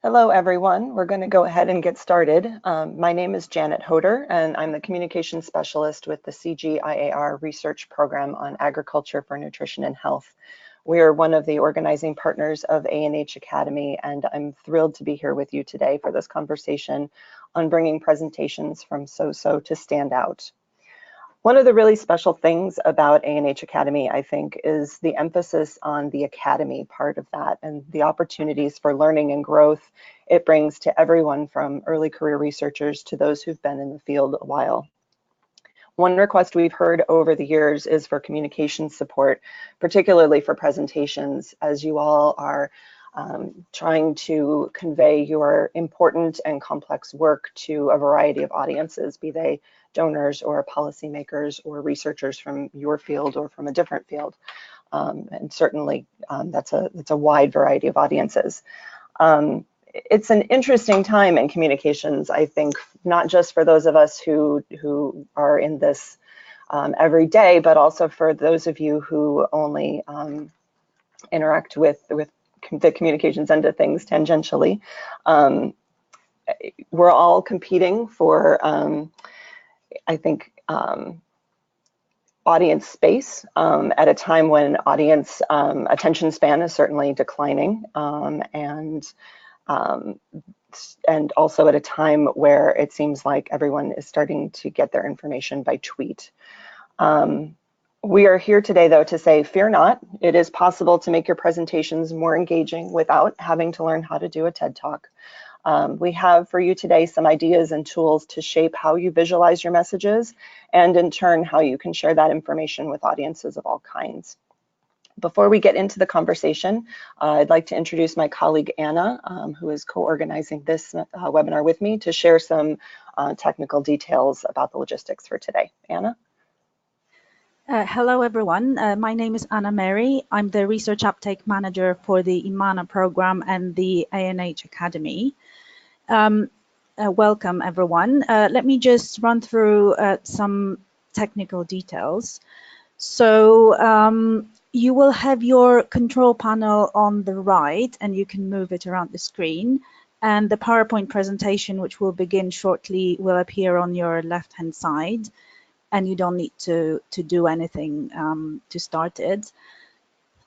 Hello, everyone. We're going to go ahead and get started. My name is Janet Hoder, and I'm the Communications Specialist with the CGIAR Research Program on Agriculture for Nutrition and Health. We are one of the organizing partners of ANH Academy, and I'm thrilled to be here with you today for this conversation on bringing presentations from so-so to Standout. One of the really special things about ANH Academy, I think, is the emphasis on the academy part of that and the opportunities for learning and growth it brings to everyone from early career researchers to those who've been in the field a while. One request we've heard over the years is for communication support, particularly for presentations, as you all are trying to convey your important and complex work to a variety of audiences, be they donors or policymakers or researchers from your field or from a different field. And certainly that's a wide variety of audiences. It's an interesting time in communications, I think, not just for those of us who are in this every day, but also for those of you who only interact with the communications end of things tangentially. We're all competing for, I think, audience space at a time when audience attention span is certainly declining, and also at a time where it seems like everyone is starting to get their information by tweet. We are here today, though, to say, fear not. It is possible to make your presentations more engaging without having to learn how to do a TED Talk. We have for you today some ideas and tools to shape how you visualize your messages, and in turn, how you can share that information with audiences of all kinds. Before we get into the conversation, I'd like to introduce my colleague Anna, who is co-organizing this webinar with me, to share some technical details about the logistics for today. Anna? Hello, everyone. My name is Anna Mary. I'm the Research Uptake Manager for the IMANA program and the ANH Academy. Welcome, everyone. Let me just run through some technical details. So you will have your control panel on the right, and you can move it around the screen. And the PowerPoint presentation, which will begin shortly, will appear on your left-hand side. And you don't need to do anything to start it.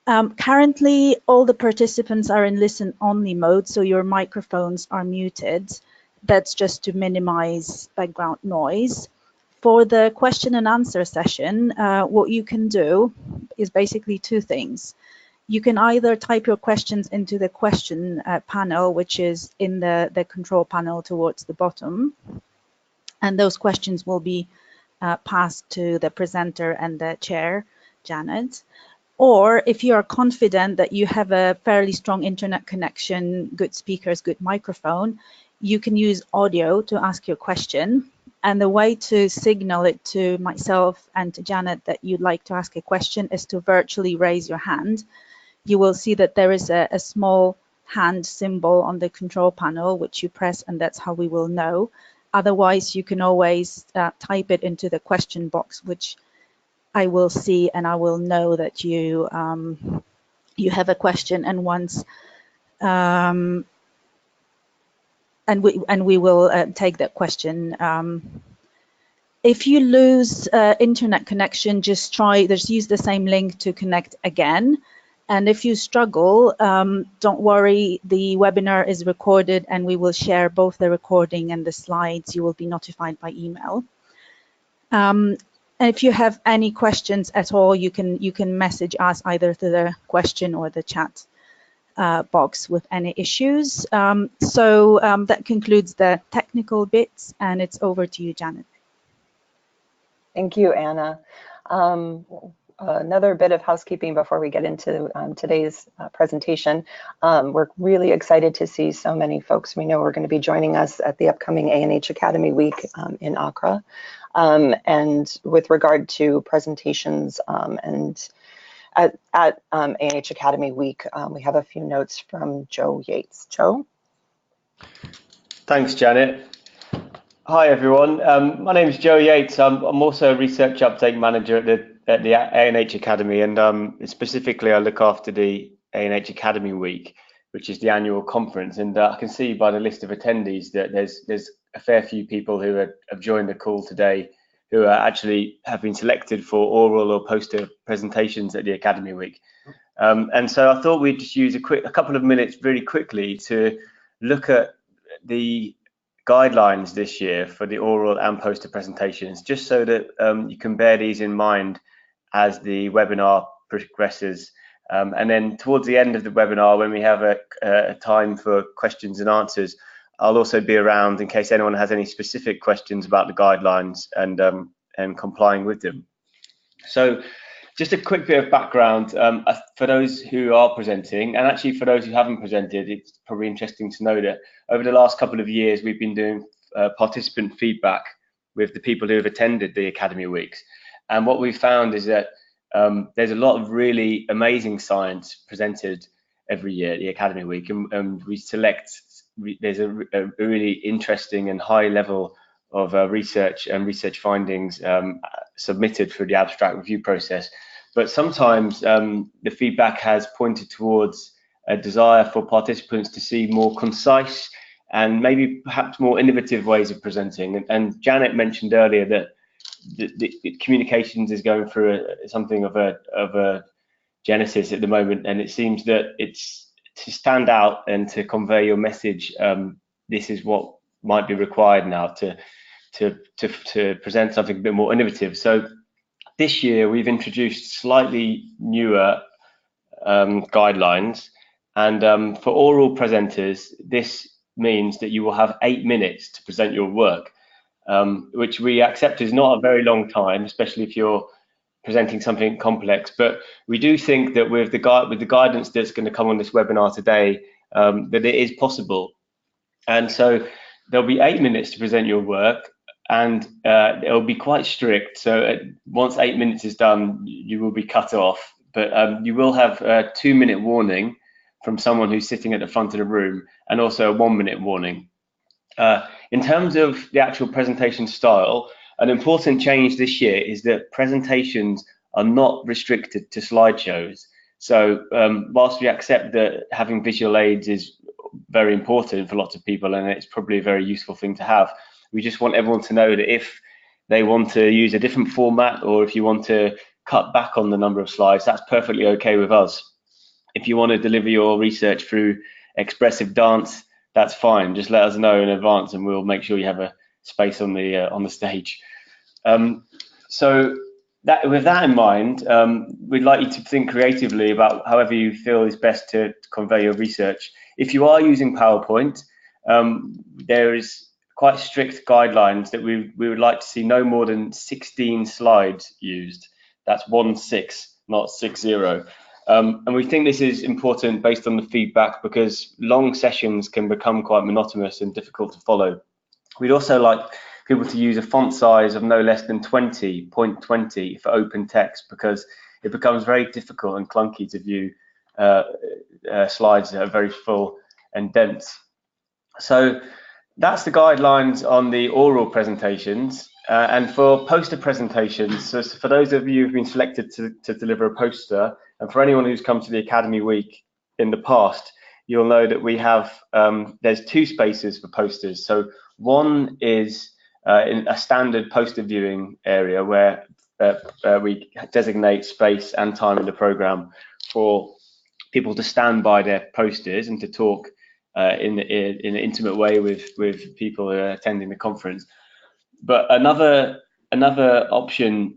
Currently, all the participants are in listen-only mode, so your microphones are muted. That's just to minimize background noise. For the question and answer session, what you can do is basically two things. You can either type your questions into the question panel, which is in the control panel towards the bottom, and those questions will be passed to the presenter and the chair, Janet. Or if you are confident that you have a fairly strong internet connection, good speakers, good microphone, you can use audio to ask your question. And the way to signal it to myself and to Janet that you'd like to ask a question is to virtually raise your hand. You will see that there is a small hand symbol on the control panel, which you press, and that's how we will know. Otherwise, you can always type it into the question box, which I will see, and I will know that you you have a question. And once and we will take that question. If you lose internet connection, just use the same link to connect again. And if you struggle, don't worry, the webinar is recorded and we will share both the recording and the slides. You will be notified by email. And if you have any questions at all, you can message us either through the question or the chat box with any issues. That concludes the technical bits, and it's over to you, Janet. Thank you, Anna. Another bit of housekeeping before we get into today's presentation. We're really excited to see so many folks we know are going to be joining us at the upcoming ANH Academy Week in Accra. And with regard to presentations and at ANH Academy Week, we have a few notes from Joe Yates. Joe? Thanks, Janet. Hi, everyone. My name is Joe Yates. I'm also a Research Uptake Manager at the ANH Academy, and specifically I look after the ANH Academy Week. which is the annual conference. And I can see by the list of attendees that there's a fair few people who have joined the call today who actually have been selected for oral or poster presentations at the Academy Week. And so I thought we'd just use a couple of minutes really quickly to look at the guidelines this year for the oral and poster presentations, just so that you can bear these in mind as the webinar progresses. And then towards the end of the webinar, when we have a time for questions and answers, I'll also be around in case anyone has any specific questions about the guidelines and complying with them. So just a quick bit of background for those who are presenting, and actually for those who haven't presented, it's probably interesting to know that over the last couple of years, we've been doing participant feedback with the people who have attended the Academy Weeks. And what we've found is that there's a lot of really amazing science presented every year at the Academy Week, and we select, there's a really interesting and high level of research and research findings submitted through the abstract review process. But sometimes the feedback has pointed towards a desire for participants to see more concise and maybe perhaps more innovative ways of presenting. And Janet mentioned earlier that the communications is going through something of a genesis at the moment, and it seems that it's to stand out and to convey your message. This is what might be required now to present something a bit more innovative. So this year we've introduced slightly newer guidelines, and for oral presenters, this means that you will have 8 minutes to present your work, which we accept is not a very long time, especially if you're presenting something complex. But we do think that with the guidance that's going to come on this webinar today, that it is possible. And so there'll be 8 minutes to present your work, and it'll be quite strict. So once 8 minutes is done, you will be cut off. But you will have a 2-minute warning from someone who's sitting at the front of the room, and also a 1-minute warning. In terms of the actual presentation style, an important change this year is that presentations are not restricted to slideshows. So whilst we accept that having visual aids is very important for lots of people, and it's probably a very useful thing to have, we just want everyone to know that if they want to use a different format, or if you want to cut back on the number of slides, that's perfectly okay with us. If you want to deliver your research through expressive dance, that's fine. Just let us know in advance, and we'll make sure you have a space on the stage. So with that in mind, we'd like you to think creatively about however you feel is best to convey your research. If you are using PowerPoint, there is quite strict guidelines that we would like to see no more than 16 slides used. That's 16, not 60. And we think this is important based on the feedback, because long sessions can become quite monotonous and difficult to follow. We'd also like people to use a font size of no less than 20 for open text, because it becomes very difficult and clunky to view slides that are very full and dense. So that's the guidelines on the oral presentations. And for poster presentations, so for those of you who've been selected to deliver a poster, and for anyone who's come to the Academy Week in the past, you'll know that we have, there's 2 spaces for posters. So one is in a standard poster viewing area where we designate space and time in the program for people to stand by their posters and to talk in an intimate way with people who are attending the conference. But another option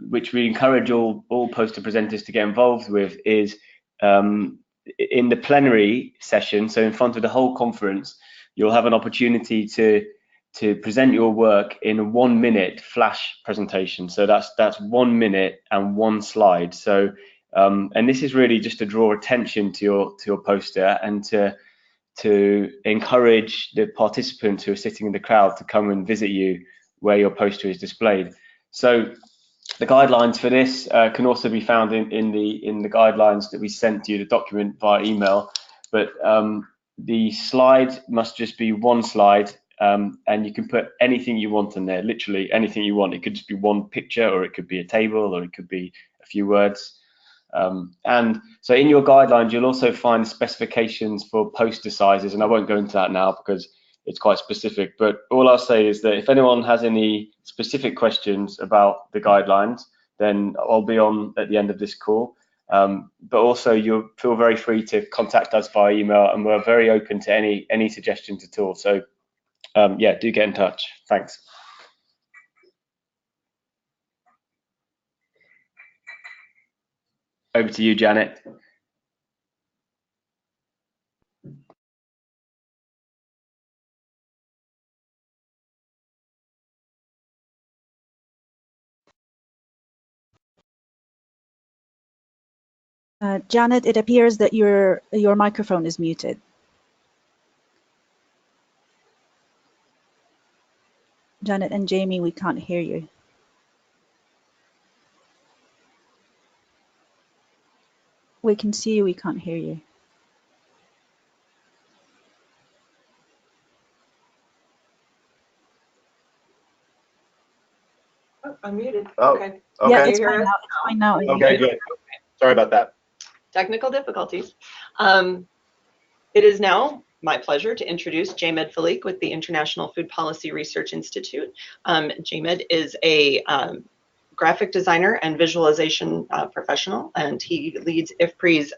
which we encourage all poster presenters to get involved with is in the plenary session. So in front of the whole conference, you'll have an opportunity to present your work in a 1-minute flash presentation. So that's 1 minute and 1 slide. So and this is really just to draw attention to your poster, and to encourage the participants who are sitting in the crowd to come and visit you where your poster is displayed. So the guidelines for this can also be found in the guidelines that we sent you, the document, via email. But the slide must just be 1 slide, and you can put anything you want in there, literally anything you want. It could just be 1 picture, or it could be a table, or it could be a few words. And so in your guidelines, you'll also find specifications for poster sizes, and I won't go into that now because it's quite specific, but all I'll say is that if anyone has any specific questions about the guidelines, then I'll be on at the end of this call. But also you'll feel very free to contact us via email, and we're very open to any suggestions at all. So yeah, do get in touch. Thanks. Over to you, Janet. Janet, it appears that your microphone is muted. Janet and Jamie, we can't hear you. We can see you, we can't hear you. Oh, I'm muted. Oh, okay. Yeah, okay. it's fine now. It's fine now. Okay, good. Sorry about that. Technical difficulties. It is now my pleasure to introduce Med Philic with the International Food Policy Research Institute. Med is a graphic designer and visualization professional, and he leads IFPRI's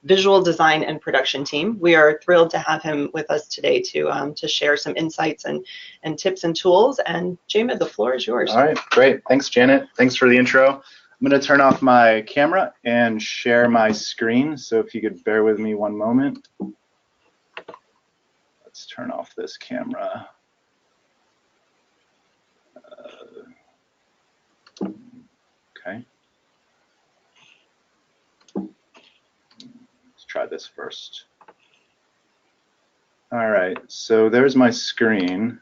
visual design and production team. We are thrilled to have him with us today to share some insights and tips and tools. And Med, the floor is yours. All right, great. Thanks, Janet. Thanks for the intro. I'm going to turn off my camera and share my screen. So if you could bear with me one moment. Let's turn off this camera. Okay. Let's try this first. All right, so there's my screen.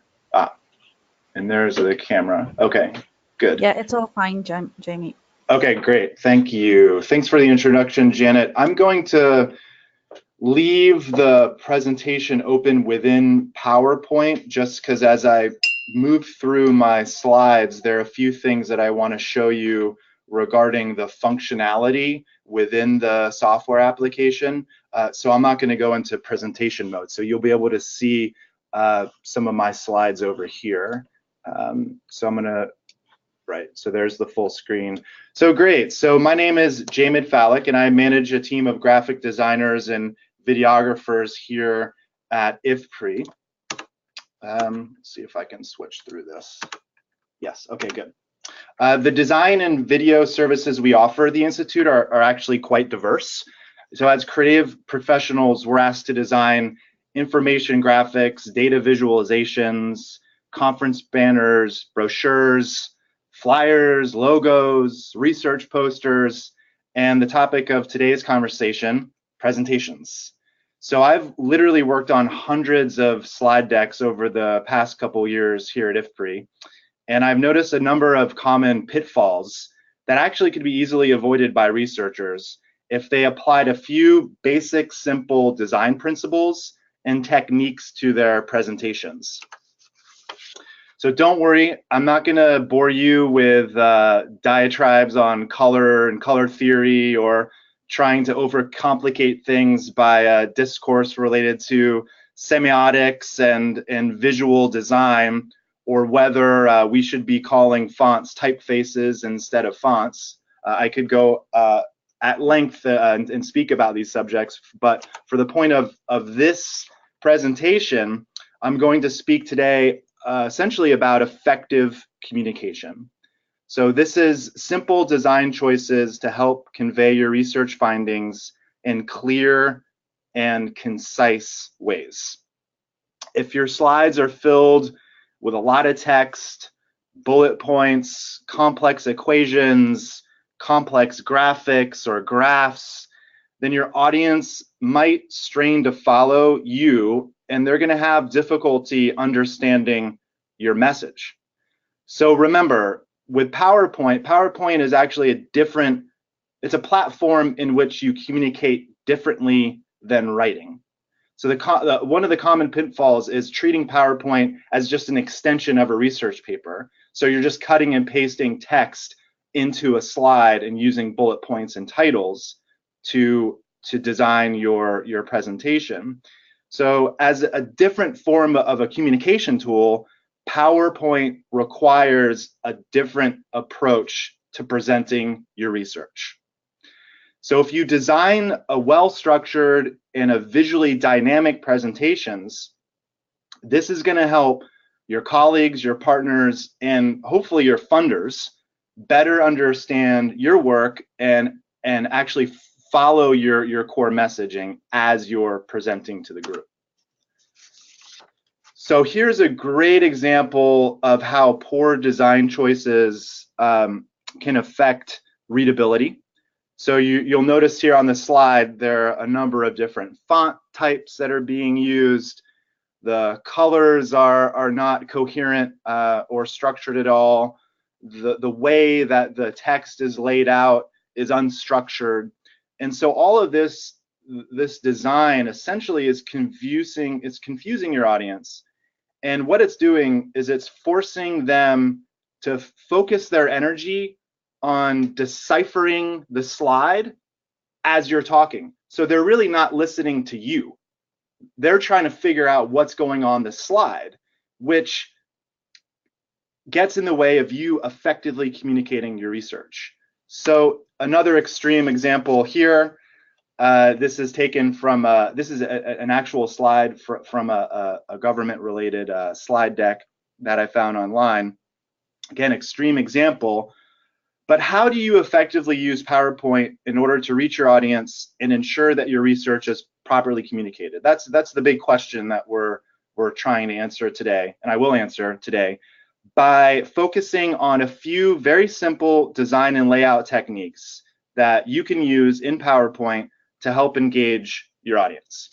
And there's the camera. Okay, good. Yeah, it's all fine, Jamie. Okay, great. Thank you. Thanks for the introduction, Janet. I'm going to leave the presentation open within PowerPoint just because as I move through my slides, there are a few things that I want to show you regarding the functionality within the software application. So I'm not going to go into presentation mode. So you'll be able to see some of my slides over here. So I'm going to Right, so there's the full screen. So great, so my name is Med Philic and I manage a team of graphic designers and videographers here at IFPRI. Let's see if I can switch through this. Yes, okay, good. The design and video services we offer at the Institute are actually quite diverse. So as creative professionals, we're asked to design information graphics, data visualizations, conference banners, brochures, flyers, logos, research posters, and the topic of today's conversation, presentations. So I've literally worked on hundreds of slide decks over the past couple years here at IFPRI, and I've noticed a number of common pitfalls that actually could be easily avoided by researchers if they applied a few basic, simple design principles and techniques to their presentations. So don't worry, I'm not going to bore you with diatribes on color and color theory or trying to overcomplicate things by a discourse related to semiotics and visual design, or whether we should be calling fonts typefaces instead of fonts. I could go at length and speak about these subjects, but for the point of this presentation, I'm going to speak today essentially about effective communication. So this is simple design choices to help convey your research findings in clear and concise ways. If your slides are filled with a lot of text, bullet points, complex equations, complex graphics or graphs, then your audience might strain to follow you and they're going to have difficulty understanding your message. So remember, with PowerPoint is actually it's a platform in which you communicate differently than writing. So one of the common pitfalls is treating PowerPoint as just an extension of a research paper. So you're just cutting and pasting text into a slide and using bullet points and titles to design your presentation. So as a different form of a communication tool, PowerPoint requires a different approach to presenting your research. So if you design a well-structured and a visually dynamic presentations, this is going to help your colleagues, your partners, and hopefully your funders better understand your work and actually follow your core messaging as you're presenting to the group. So here's a great example of how poor design choices can affect readability. So you'll notice here on the slide there are a number of different font types that are being used. The colors are not coherent or structured at all. The way that the text is laid out is unstructured. And so all of this design essentially is confusing your audience. And what it's doing is it's forcing them to focus their energy on deciphering the slide as you're talking. So they're really not listening to you. They're trying to figure out what's going on the slide, which gets in the way of you effectively communicating your research. So another extreme example here, this is taken from, this is an actual slide from a government-related slide deck that I found online. Again, extreme example, but how do you effectively use PowerPoint in order to reach your audience and ensure that your research is properly communicated? That's the big question that we're trying to answer today, and I will answer today, by focusing on a few very simple design and layout techniques that you can use in PowerPoint to help engage your audience.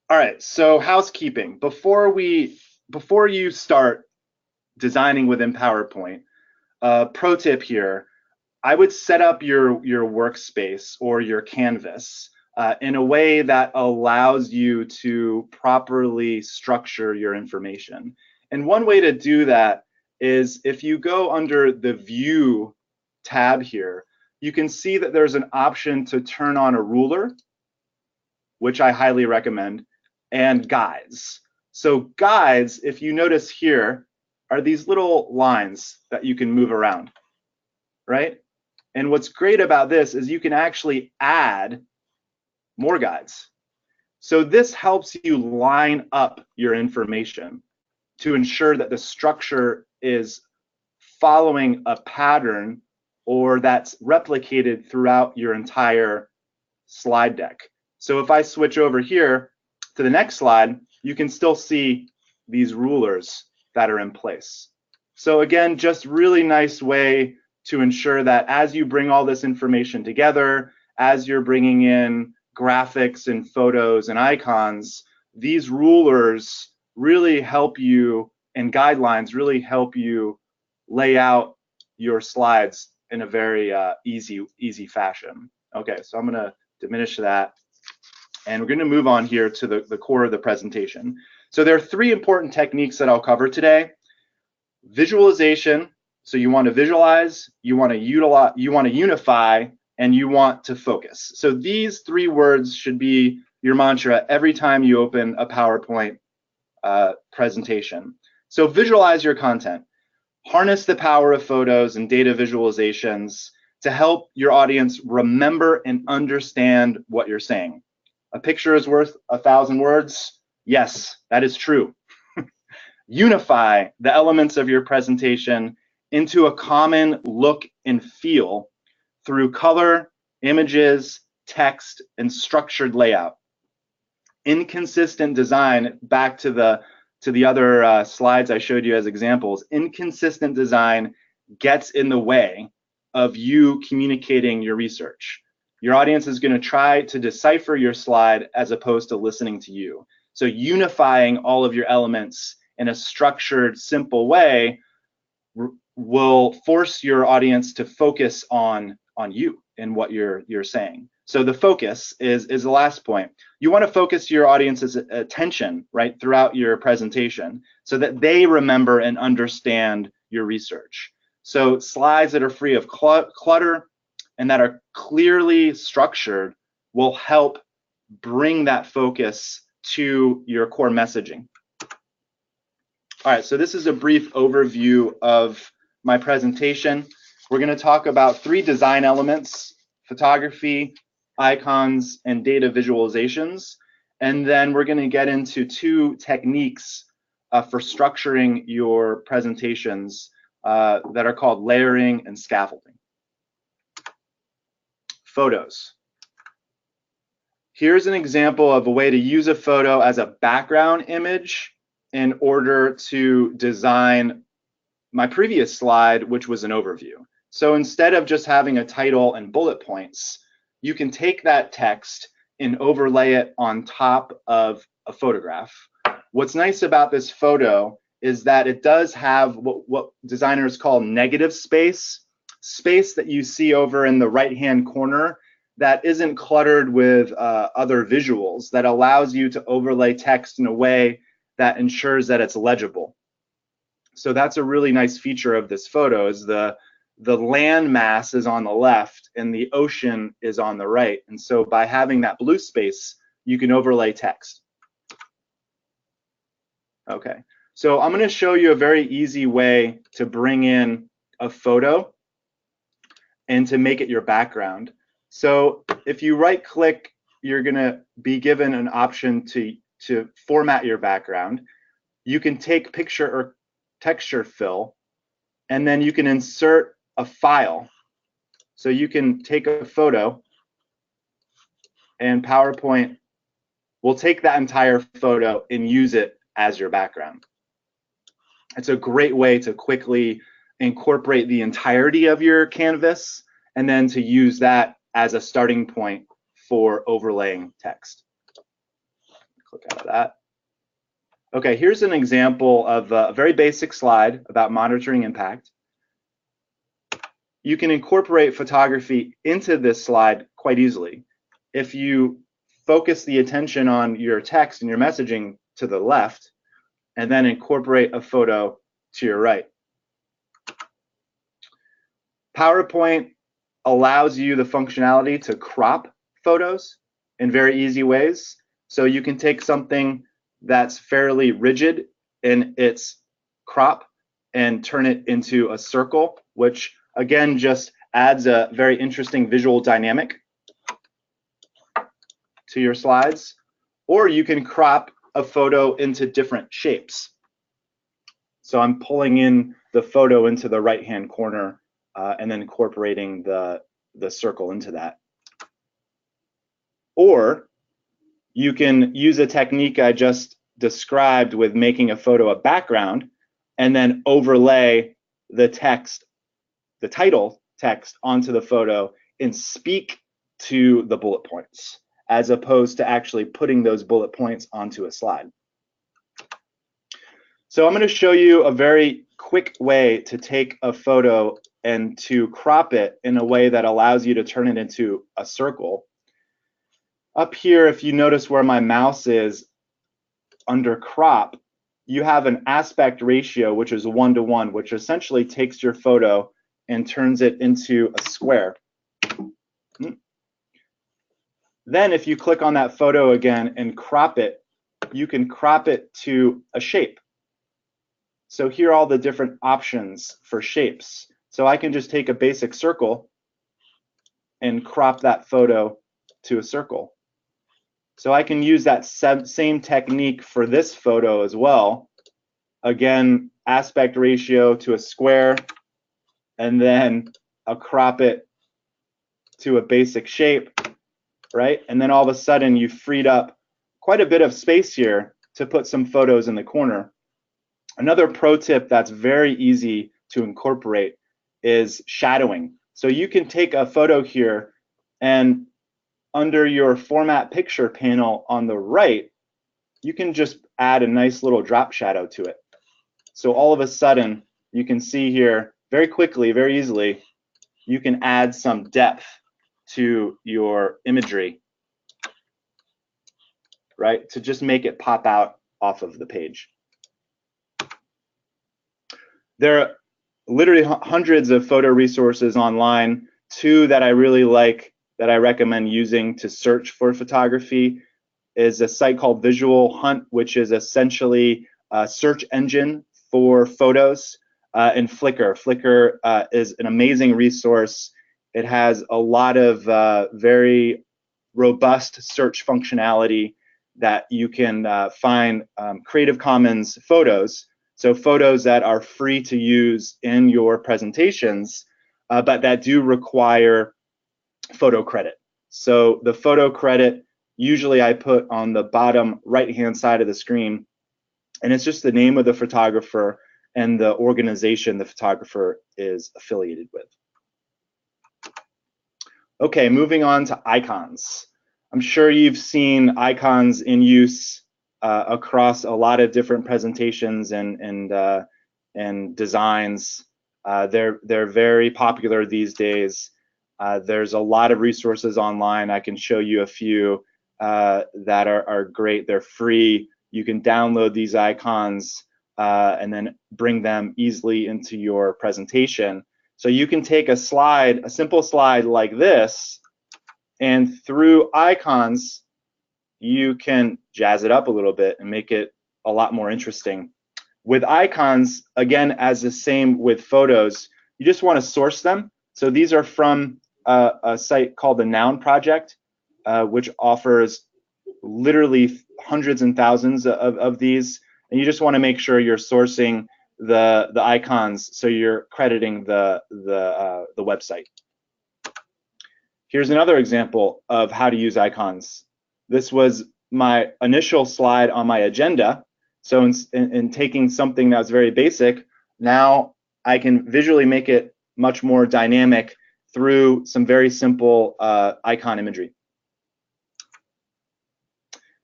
All right, so housekeeping. Before you start designing within PowerPoint, pro tip here, I would set up your workspace or your canvas in a way that allows you to properly structure your information. And one way to do that is if you go under the View tab here, you can see that there's an option to turn on a ruler, which I highly recommend, and guides. So guides, if you notice here, are these little lines that you can move around, right? And what's great about this is you can actually add more guides. So this helps you line up your information to ensure that the structure is following a pattern or that's replicated throughout your entire slide deck. So if I switch over here to the next slide, you can still see these rulers that are in place. So again, just really nice way to ensure that as you bring all this information together, as you're bringing in graphics and photos and icons, these rulers really help you, and guidelines really help you lay out your slides in a very easy fashion. Okay, so I'm gonna diminish that, and we're gonna move on here to the core of the presentation. So there are three important techniques that I'll cover today. Visualization, so you want to visualize, you want to utilize, you want to unify, and you want to focus. So these three words should be your mantra every time you open a PowerPoint presentation. So visualize your content. Harness the power of photos and data visualizations to help your audience remember and understand what you're saying. A picture is worth 1,000 words. Yes, that is true. Unify the elements of your presentation into a common look and feel through color, images, text, and structured layout. Inconsistent design, back to the other slides I showed you as examples, inconsistent design gets in the way of you communicating your research. Your audience is going to try to decipher your slide as opposed to listening to you. So unifying all of your elements in a structured, simple way will force your audience to focus on you and what you're saying. So the focus is the last point. You want to focus your audience's attention, right, throughout your presentation so that they remember and understand your research. So slides that are free of clutter and that are clearly structured will help bring that focus to your core messaging. All right, so this is a brief overview of my presentation. We're going to talk about 3 design elements: photography, icons, and data visualizations. And then we're going to get into 2 techniques for structuring your presentations that are called layering and scaffolding. Photos. Here's an example of a way to use a photo as a background image in order to design my previous slide, which was an overview. So instead of just having a title and bullet points, you can take that text and overlay it on top of a photograph. What's nice about this photo is that it does have what designers call negative space that you see over in the right-hand corner that isn't cluttered with other visuals, that allows you to overlay text in a way that ensures that it's legible. So that's a really nice feature of this photo, is the land mass is on the left and the ocean is on the right. And so by having that blue space, you can overlay text. Okay, so I'm going to show you a very easy way to bring in a photo and to make it your background. So if you right click, you're going to be given an option to format your background. You can take picture or texture fill, and then you can insert a file. So you can take a photo, and PowerPoint will take that entire photo and use it as your background. It's a great way to quickly incorporate the entirety of your canvas and then to use that as a starting point for overlaying text. Click out of that. Okay, here's an example of a very basic slide about monitoring impact. You can incorporate photography into this slide quite easily. If you focus the attention on your text and your messaging to the left, and then incorporate a photo to your right. PowerPoint allows you the functionality to crop photos in very easy ways. So you can take something that's fairly rigid in its crop and turn it into a circle, which again just adds a very interesting visual dynamic to your slides. Or you can crop a photo into different shapes. So I'm pulling in the photo into the right-hand corner and then incorporating the circle into that. Or you can use a technique I just described with making a photo a background and then overlay the text, the title text, onto the photo and speak to the bullet points, as opposed to actually putting those bullet points onto a slide. So I'm going to show you a very quick way to take a photo and to crop it in a way that allows you to turn it into a circle. Up here, if you notice where my mouse is under crop, you have an aspect ratio, which is 1:1, which essentially takes your photo and turns it into a square. Then if you click on that photo again and crop it, you can crop it to a shape. So here are all the different options for shapes. So I can just take a basic circle and crop that photo to a circle. So I can use that same technique for this photo as well. Again, aspect ratio to a square, and then I'll crop it to a basic shape, right? And then all of a sudden you've freed up quite a bit of space here to put some photos in the corner. Another pro tip that's very easy to incorporate is shadowing. So you can take a photo here, and under your format picture panel on the right, you can just add a nice little drop shadow to it. So all of a sudden, you can see here very quickly, very easily, you can add some depth to your imagery, right? To just make it pop out off of the page. There are literally hundreds of photo resources online. Two that I really like that I recommend using to search for photography is a site called Visual Hunt, which is essentially a search engine for photos, and Flickr. Flickr is an amazing resource. It has a lot of very robust search functionality that you can find Creative Commons photos, so photos that are free to use in your presentations, but that do require photo credit. So the photo credit usually I put on the bottom right-hand side of the screen, and it's just the name of the photographer and the organization the photographer is affiliated with. Okay, moving on to icons. I'm sure you've seen icons in use across a lot of different presentations and designs. They're very popular these days. There's a lot of resources online. I can show you a few that are great. They're free. You can download these icons and then bring them easily into your presentation. So you can take a slide, a simple slide like this, and through icons, you can jazz it up a little bit and make it a lot more interesting. With icons, again, as the same with photos, you just want to source them. So these are from a site called the Noun Project, which offers literally hundreds and thousands of these. And you just want to make sure you're sourcing the icons, so you're crediting the website. Here's another example of how to use icons. This was my initial slide on my agenda. So in taking something that was very basic, now I can visually make it much more dynamic through some very simple icon imagery.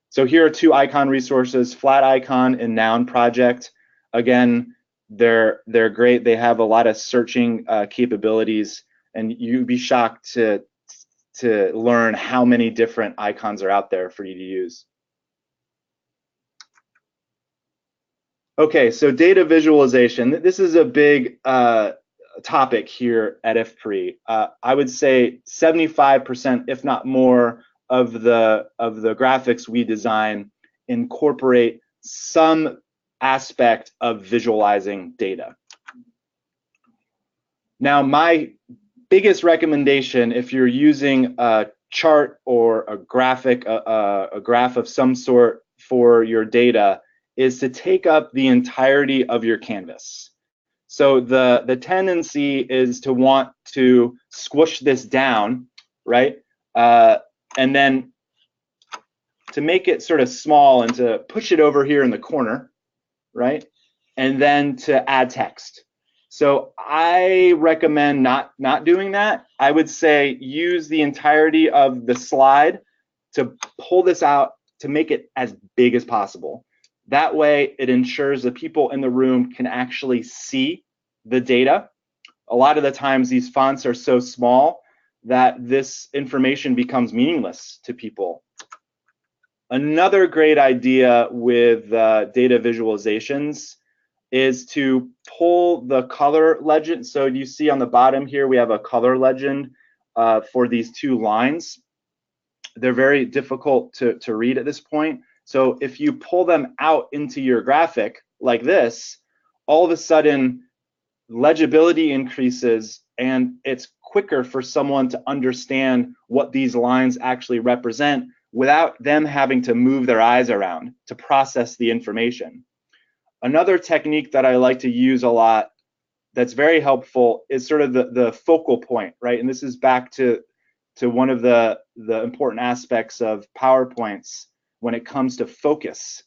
So here are two icon resources, Flat Icon and Noun Project. Again, they're great. They have a lot of searching capabilities, and you'd be shocked to learn how many different icons are out there for you to use. Okay, so data visualization. This is a big topic here at FPRE. I would say 75%, if not more, of the graphics we design incorporate some aspect of visualizing data. Now, my biggest recommendation, if you're using a chart or a graphic, a graph of some sort for your data, is to take up the entirety of your canvas. So the tendency is to want to squish this down, right? And then to make it sort of small and to push it over here in the corner, right? And then to add text. So I recommend not doing that. I would say use the entirety of the slide to pull this out to make it as big as possible. That way it ensures the people in the room can actually see the data. A lot of the times these fonts are so small that this information becomes meaningless to people. Another great idea with data visualizations is to pull the color legend. So you see on the bottom here, we have a color legend for these two lines. They're very difficult to read at this point. So if you pull them out into your graphic like this, all of a sudden legibility increases and it's quicker for someone to understand what these lines actually represent without them having to move their eyes around to process the information. Another technique that I like to use a lot that's very helpful is sort of the focal point, right? And this is back to one of the important aspects of PowerPoints when it comes to focus.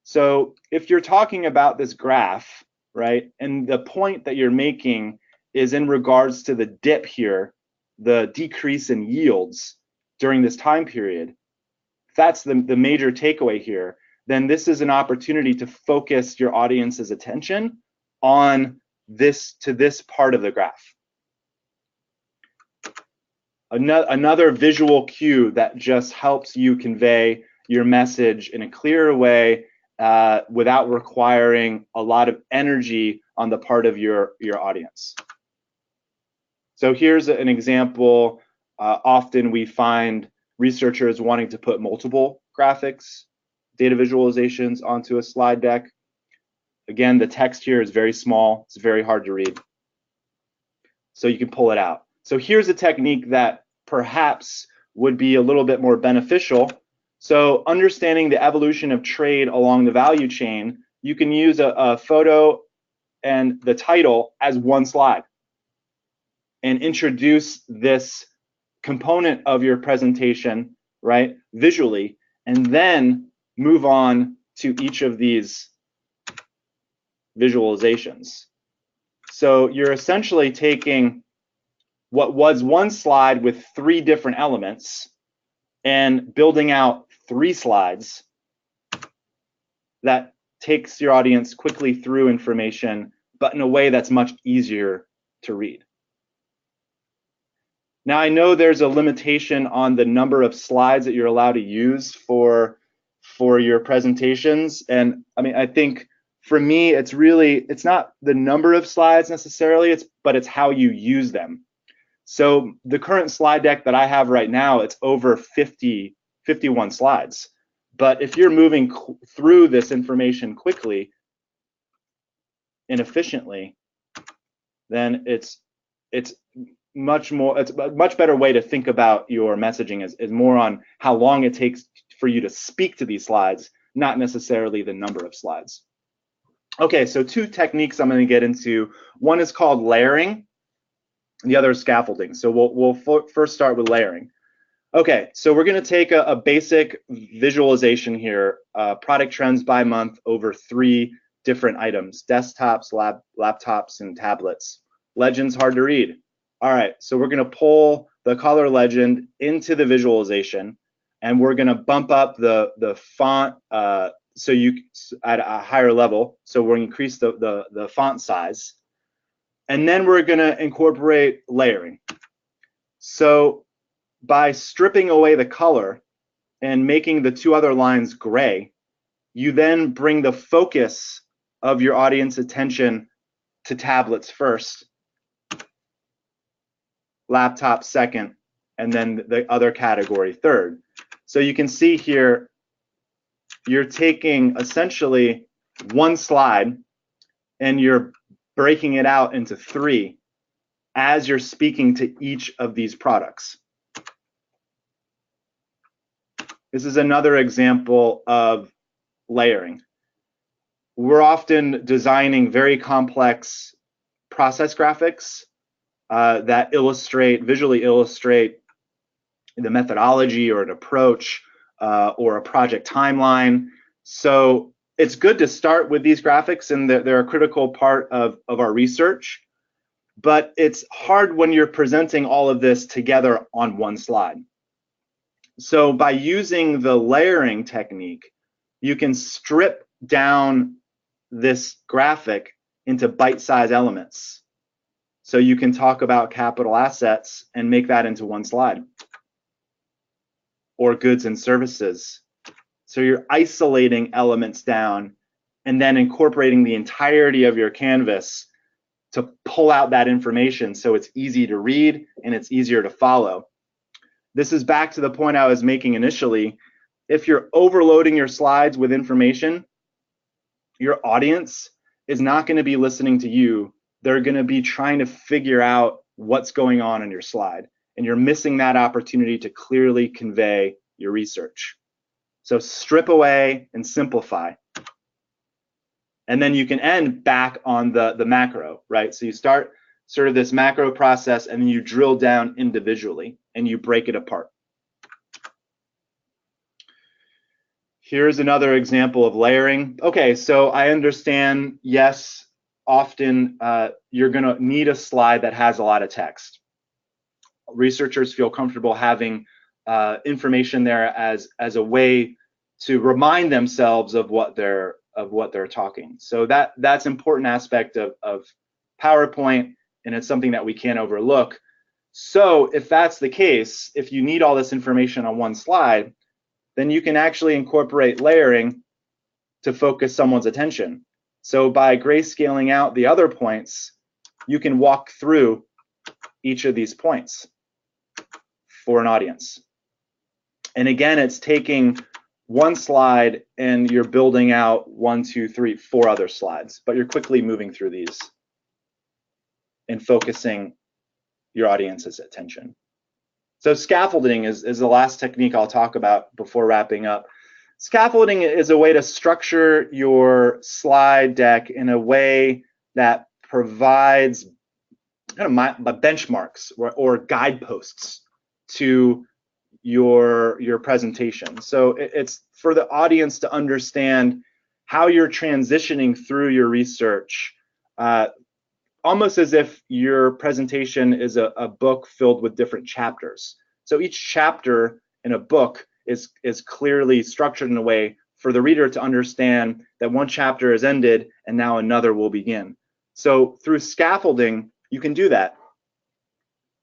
So if you're talking about this graph, right, and the point that you're making is in regards to the dip here, the decrease in yields during this time period, if that's the major takeaway here, then this is an opportunity to focus your audience's attention on this part of the graph. Another visual cue that just helps you convey your message in a clearer way without requiring a lot of energy on the part of your audience. So here's an example. Often we find researchers wanting to put multiple graphics, data visualizations onto a slide deck. Again, the text here is very small. It's very hard to read. So you can pull it out. So here's a technique that perhaps would be a little bit more beneficial. So understanding the evolution of trade along the value chain, you can use a photo and the title as one slide and introduce this component of your presentation, right, visually, and then move on to each of these visualizations. So you're essentially taking what was one slide with 3 different elements and building out 3 slides that takes your audience quickly through information, but in a way that's much easier to read. Now, I know there's a limitation on the number of slides that you're allowed to use for your presentations. And I mean, I think for me, it's not the number of slides necessarily, but it's how you use them. So the current slide deck that I have right now, it's over 51 slides. But if you're moving through this information quickly and efficiently, then it's a much better way to think about your messaging is more on how long it takes for you to speak to these slides, not necessarily the number of slides. Okay, so 2 techniques I'm going to get into. One is called layering, and the other is scaffolding. So we'll first start with layering. Okay, so we're going to take a basic visualization here, product trends by month over 3 different items: desktops, laptops, and tablets. Legend's hard to read. All right, so we're going to pull the color legend into the visualization, and we're going to bump up the font so you at a higher level. So we're going to increase the font size, and then we're going to incorporate layering. So by stripping away the color and making the 2 other lines gray, you then bring the focus of your audience attention to tablets first, laptop second, and then the other category third. So you can see here, you're taking essentially 1 slide and you're breaking it out into 3 as you're speaking to each of these products. This is another example of layering. We're often designing very complex process graphics that visually illustrate the methodology or an approach or a project timeline. So it's good to start with these graphics, and they're a critical part of our research, but it's hard when you're presenting all of this together on 1 slide. So by using the layering technique, you can strip down this graphic into bite-sized elements. So you can talk about capital assets and make that into 1 slide, or goods and services. So you're isolating elements down and then incorporating the entirety of your canvas to pull out that information so it's easy to read and it's easier to follow. This is back to the point I was making initially. If you're overloading your slides with information, your audience is not going to be listening to you. They're going to be trying to figure out what's going on in your slide, and you're missing that opportunity to clearly convey your research. So strip away and simplify. And then you can end back on the macro, right? So you start sort of this macro process, and then you drill down individually and you break it apart. Here's another example of layering. Okay, so I understand, yes, often you're going to need a slide that has a lot of text. Researchers feel comfortable having information there as a way to remind themselves of what they're talking. So that's an important aspect of PowerPoint, and it's something that we can't overlook. So if that's the case, if you need all this information on 1 slide, then you can actually incorporate layering to focus someone's attention. So by grayscaling out the other points, you can walk through each of these points for an audience. And again, it's taking one slide and you're building out 1, 2, 3, 4 other slides, but you're quickly moving through these and focusing your audience's attention. So scaffolding is the last technique I'll talk about before wrapping up. Scaffolding is a way to structure your slide deck in a way that provides kind of benchmarks or guideposts to your presentation. So it's for the audience to understand how you're transitioning through your research, almost as if your presentation is a book filled with different chapters. So each chapter in a book is clearly structured in a way for the reader to understand that one chapter has ended and now another will begin. So through scaffolding, you can do that.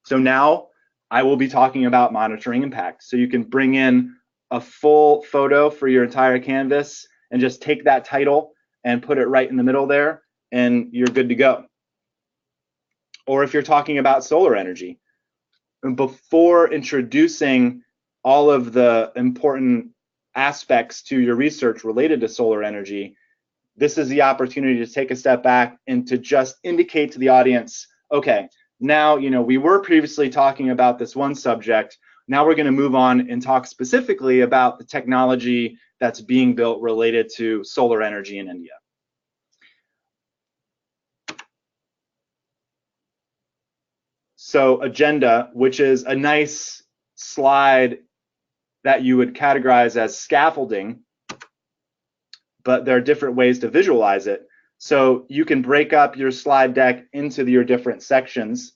So now I will be talking about monitoring impact. So you can bring in a full photo for your entire canvas and just take that title and put it right in the middle there, and you're good to go. Or if you're talking about solar energy, before introducing all of the important aspects to your research related to solar energy, this is the opportunity to take a step back and to just indicate to the audience, okay, now, we were previously talking about this one subject. Now we're going to move on and talk specifically about the technology that's being built related to solar energy in India. So agenda, which is a nice slide that you would categorize as scaffolding, but there are different ways to visualize it. So you can break up your slide deck into your different sections.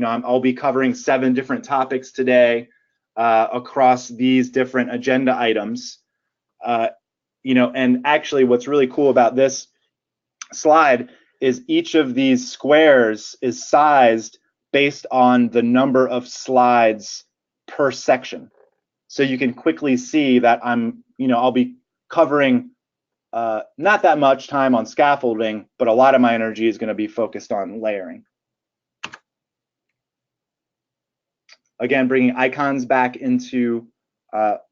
I'll be covering 7 different topics today across these different agenda items. And actually what's really cool about this slide is each of these squares is sized based on the number of slides per section. So you can quickly see that I'll be covering not that much time on scaffolding, but a lot of my energy is going to be focused on layering. Again, bringing icons back into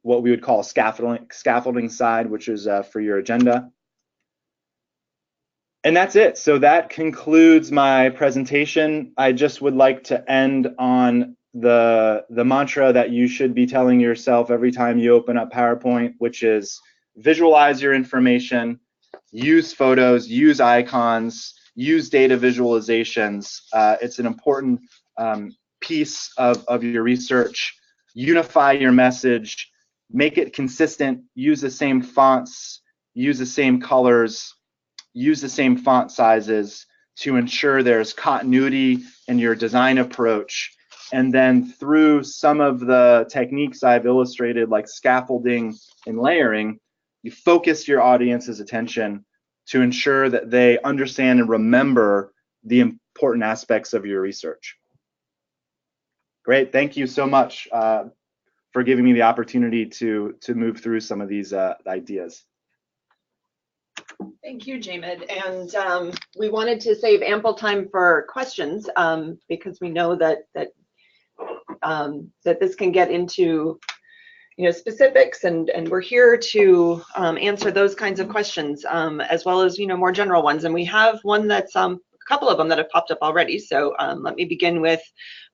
what we would call a scaffolding side, which is for your agenda. And that's it. So that concludes my presentation. I just would like to end on the mantra that you should be telling yourself every time you open up PowerPoint, which is visualize your information, use photos, use icons, use data visualizations. It's an important piece of your research. Unify your message, make it consistent, use the same fonts, use the same colors, use the same font sizes to ensure there's continuity in your design approach. And then through some of the techniques I've illustrated, like scaffolding and layering, you focus your audience's attention to ensure that they understand and remember the important aspects of your research. Great, thank you so much for giving me the opportunity to move through some of these ideas. Thank you, Jamed. And we wanted to save ample time for questions because we know that this can get into specifics, and we're here to answer those kinds of questions as well as more general ones. And we have one that's a couple of them that have popped up already. So let me begin with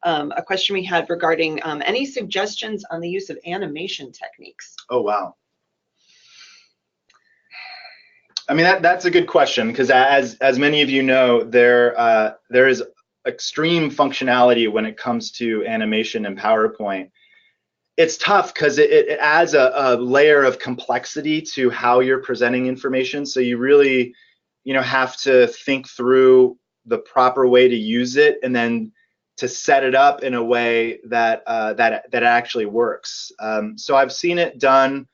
a question we had regarding any suggestions on the use of animation techniques. Oh wow. I mean, that's a good question, because as many of you know, there is extreme functionality when it comes to animation and PowerPoint. It's tough because it adds a layer of complexity to how you're presenting information. So you really, have to think through the proper way to use it, and then to set it up in a way that that actually works. So I've seen it done.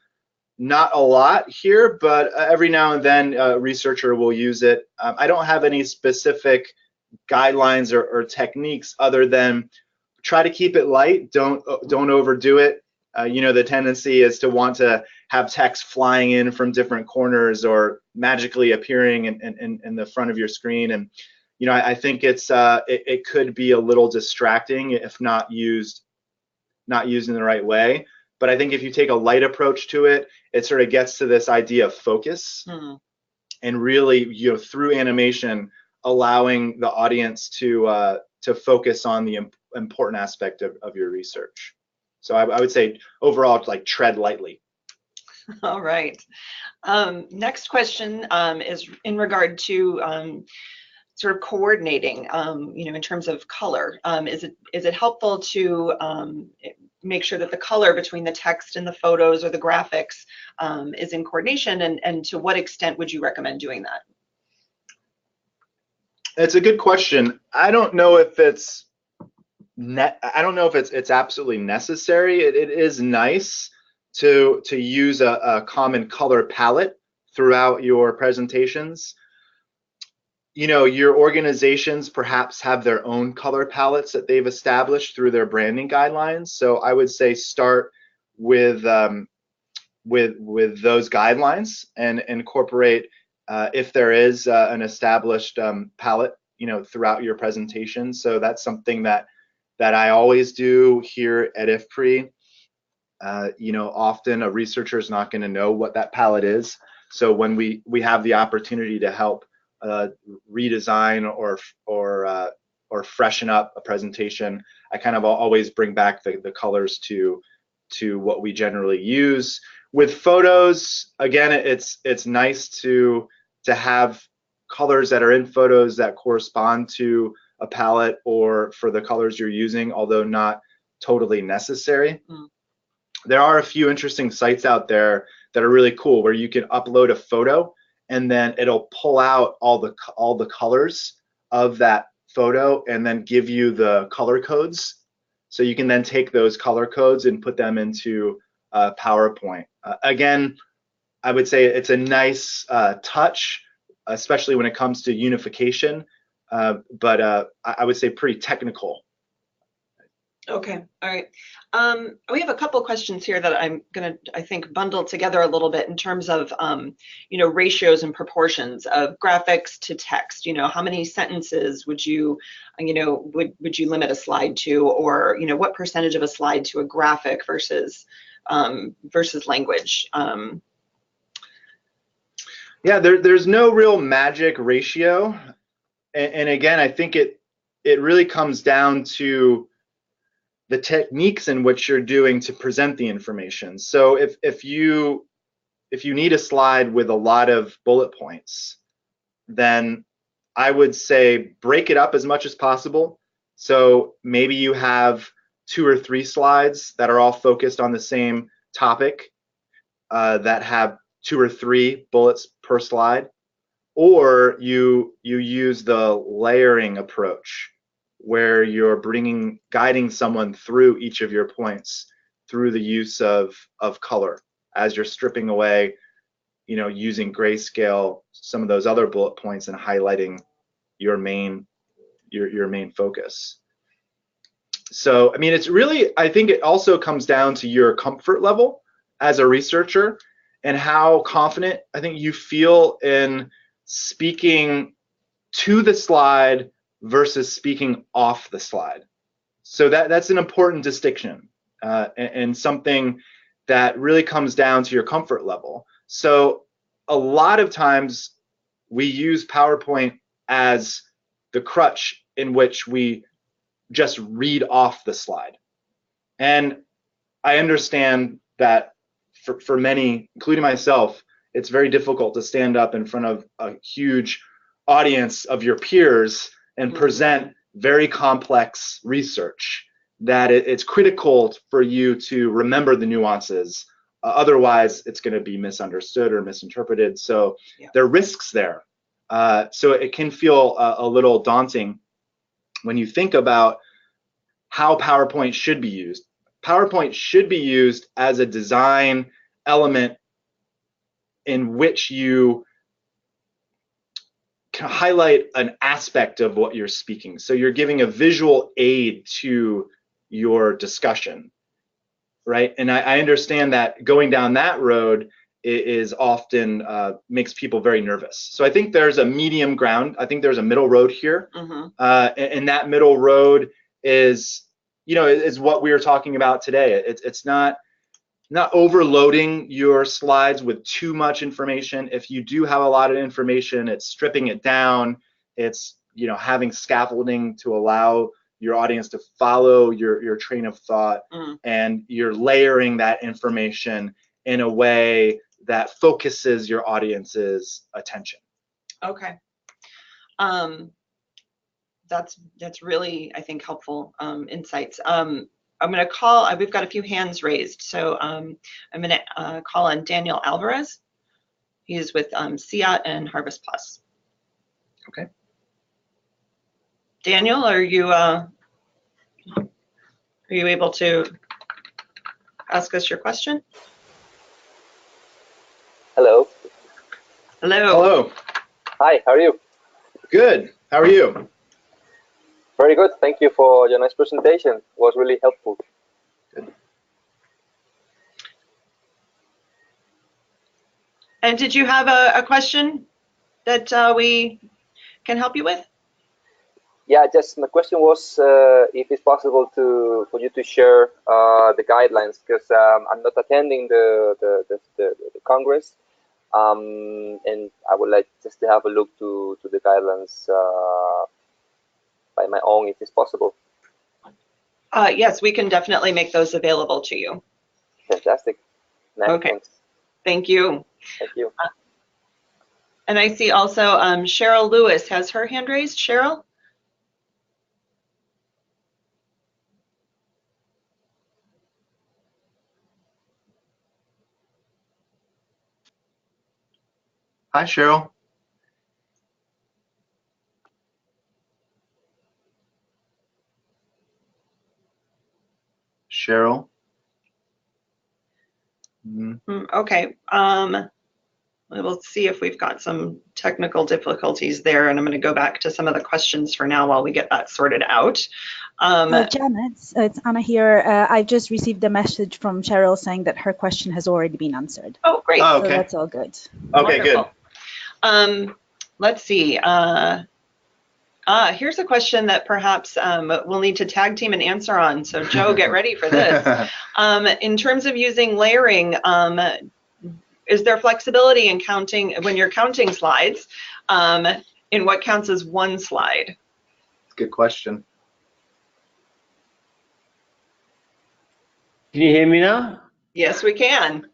Not a lot here, but every now and then a researcher will use it. I don't have any specific guidelines or techniques other than try to keep it light. Don't overdo it. You know, the tendency is to want to have text flying in from different corners or magically appearing in the front of your screen. And, you know, I think it could be a little distracting if not used in the right way. But I think if you take a light approach to it, it sort of gets to this idea of focus and really, you know, through animation, allowing the audience to focus on the important aspect of your research. So I would say overall, like, tread lightly. All right. Next question is in regard to sort of coordinating, you know, in terms of color. Is it helpful to make sure that the color between the text and the photos or the graphics is in coordination, and to what extent would you recommend doing that? It's a good question. I don't know if it's absolutely necessary. It is nice to use a common color palette throughout your presentations. You know, your organizations perhaps have their own color palettes that they've established through their branding guidelines. So I would say start with those guidelines and incorporate, if there is an established palette, you know, throughout your presentation. So that's something that I always do here at IFPRI. You know, often a researcher is not going to know what that palette is. So when we have the opportunity to help redesign or freshen up a presentation, I kind of always bring back the colors to what we generally use. With photos, again, it's nice to have colors that are in photos that correspond to a palette or for the colors you're using, although not totally necessary. There are a few interesting sites out there that are really cool where you can upload a photo and then it'll pull out all the colors of that photo and then give you the color codes. So you can then take those color codes and put them into PowerPoint. Again, I would say it's a nice touch, especially when it comes to unification, but I would say pretty technical. Okay, all right. We have a couple questions here that I'm gonna, I think, bundle together a little bit in terms of, you know, ratios and proportions of graphics to text. You know, how many sentences would you, you know, would you limit a slide to, or, you know, what percentage of a slide to a graphic versus language? Yeah, there's no real magic ratio, and again, I think it really comes down to the techniques in which you're doing to present the information. So if you need a slide with a lot of bullet points, then I would say break it up as much as possible. So maybe you have 2 or 3 slides that are all focused on the same topic, that have 2 or 3 bullets per slide, or you use the layering approach, where you're guiding someone through each of your points through the use of color as you're stripping away, you know, using grayscale, some of those other bullet points and highlighting your main focus. So, I mean, it's really, I think it also comes down to your comfort level as a researcher and how confident I think you feel in speaking to the slide versus speaking off the slide. So that's an important distinction, and something that really comes down to your comfort level. So a lot of times we use PowerPoint as the crutch in which we just read off the slide. And I understand that for many, including myself, it's very difficult to stand up in front of a huge audience of your peers and present very complex research, that it's critical for you to remember the nuances. Otherwise, it's going to be misunderstood or misinterpreted. So there are risks there. So it can feel a little daunting when you think about how PowerPoint should be used. PowerPoint should be used as a design element in which you can highlight an aspect of what you're speaking. So you're giving a visual aid to your discussion. right? And I understand that going down that road is often makes people very nervous. So I think there's a medium ground. I think there's a middle road here, and that middle road is, you know, is what we were talking about today. It's not overloading your slides with too much information. If you do have a lot of information, it's stripping it down. It's, you know, having scaffolding to allow your audience to follow your train of thought, and you're layering that information in a way that focuses your audience's attention. Okay. That's really, I think, helpful insights. I'm going to call, we've got a few hands raised, so I'm going to call on Daniel Alvarez. He's with CIAT and Harvest Plus. Okay. Daniel, are you able to ask us your question? Hello. Hello. Hello. Hi, how are you? Good. How are you? Very good. Thank you for your nice presentation. It was really helpful. Good. And did you have a question that we can help you with? Yeah, just my question was if it's possible for you to share the guidelines, because I'm not attending the Congress, and I would like just to have a look to the guidelines by my own, if it's possible. Yes, we can definitely make those available to you. Fantastic. Nice. Okay. Thanks. Thank you. Thank you. And I see also Cheryl Lewis has her hand raised. Cheryl? Hi, Cheryl. Cheryl. Okay. We'll see if we've got some technical difficulties there, and I'm going to go back to some of the questions for now while we get that sorted out. Janet, it's Anna here. I've just received a message from Cheryl saying that her question has already been answered. Oh, great. Oh, So okay. that's all good. Okay, Wonderful. good. Let's see. Here's a question that perhaps we'll need to tag team and answer on. So Joe, get ready for this. In terms of using layering, is there flexibility in counting, when you're counting slides, in what counts as one slide? Good question. Can you hear me now? Yes, we can.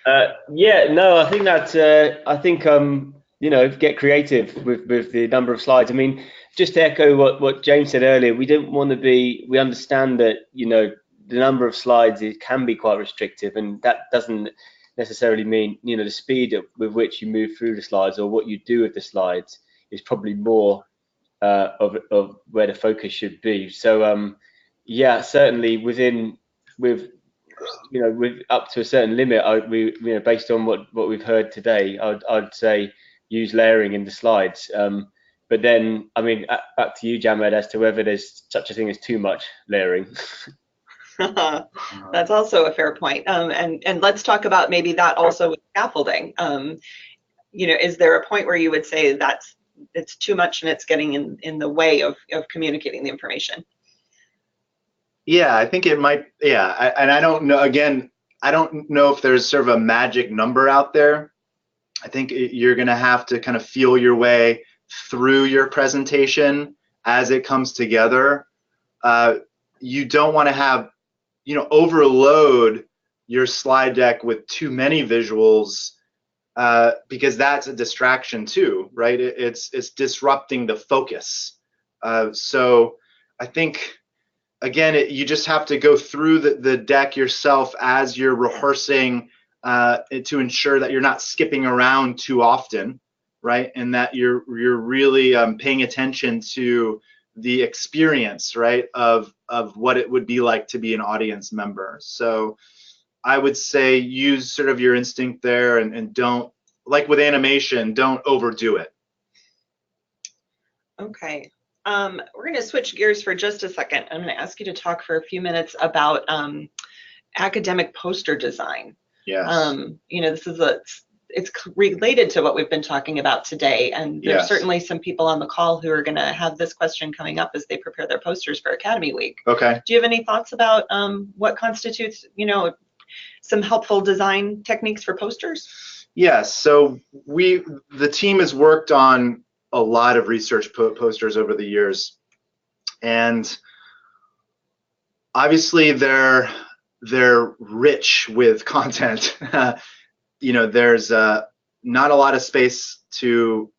Yeah, no, I think that you know, get creative with the number of slides. I mean, just to echo what James said earlier, we don't want to be. We understand that, you know, the number of slides, it can be quite restrictive, and that doesn't necessarily mean, you know, the speed with which you move through the slides or what you do with the slides is probably more of where the focus should be. So yeah, certainly with up to a certain limit, you know, based on what we've heard today, I'd say use layering in the slides. But then, I mean, back to you, Jamed, as to whether there's such a thing as too much layering. That's also a fair point. And let's talk about maybe that also with scaffolding. You know, is there a point where you would say it's too much and it's getting in the way of communicating the information? Yeah, I think it might. Yeah, and I don't know. Again, I don't know if there's sort of a magic number out there. I think you're going to have to kind of feel your way through your presentation as it comes together. You don't want to have, you know, overload your slide deck with too many visuals, because that's a distraction too, right? It's disrupting the focus. So I think, again, you just have to go through the deck yourself as you're rehearsing, to ensure that you're not skipping around too often, right? And that you're really paying attention to the experience, right, of what it would be like to be an audience member. So I would say use sort of your instinct there, and don't, like with animation, don't overdo it. Okay. We're going to switch gears for just a second. I'm going to ask you to talk for a few minutes about academic poster design. Yes. You know, it's related to what we've been talking about today, and there's certainly some people on the call who are going to have this question coming up as they prepare their posters for Academy Week. Okay. Do you have any thoughts about what constitutes, you know, some helpful design techniques for posters? Yes. So the team has worked on a lot of research posters over the years, and obviously they're rich with content. You know, there's not a lot of space to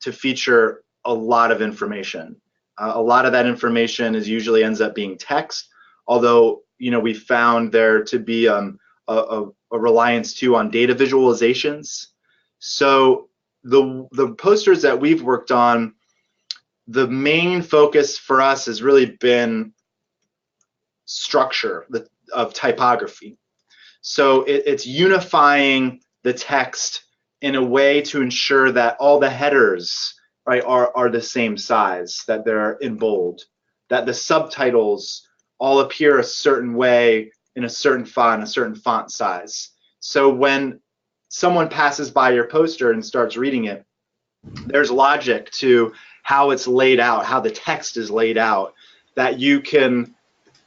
feature a lot of information. A lot of that information usually ends up being text, although, you know, we found there to be a reliance too on data visualizations. So the posters that we've worked on, the main focus for us has really been structure of typography. So it's unifying the text in a way to ensure that all the headers, right, are the same size, that they're in bold, that the subtitles all appear a certain way in a certain font size. So when someone passes by your poster and starts reading it, there's logic to how it's laid out, how the text is laid out, that you can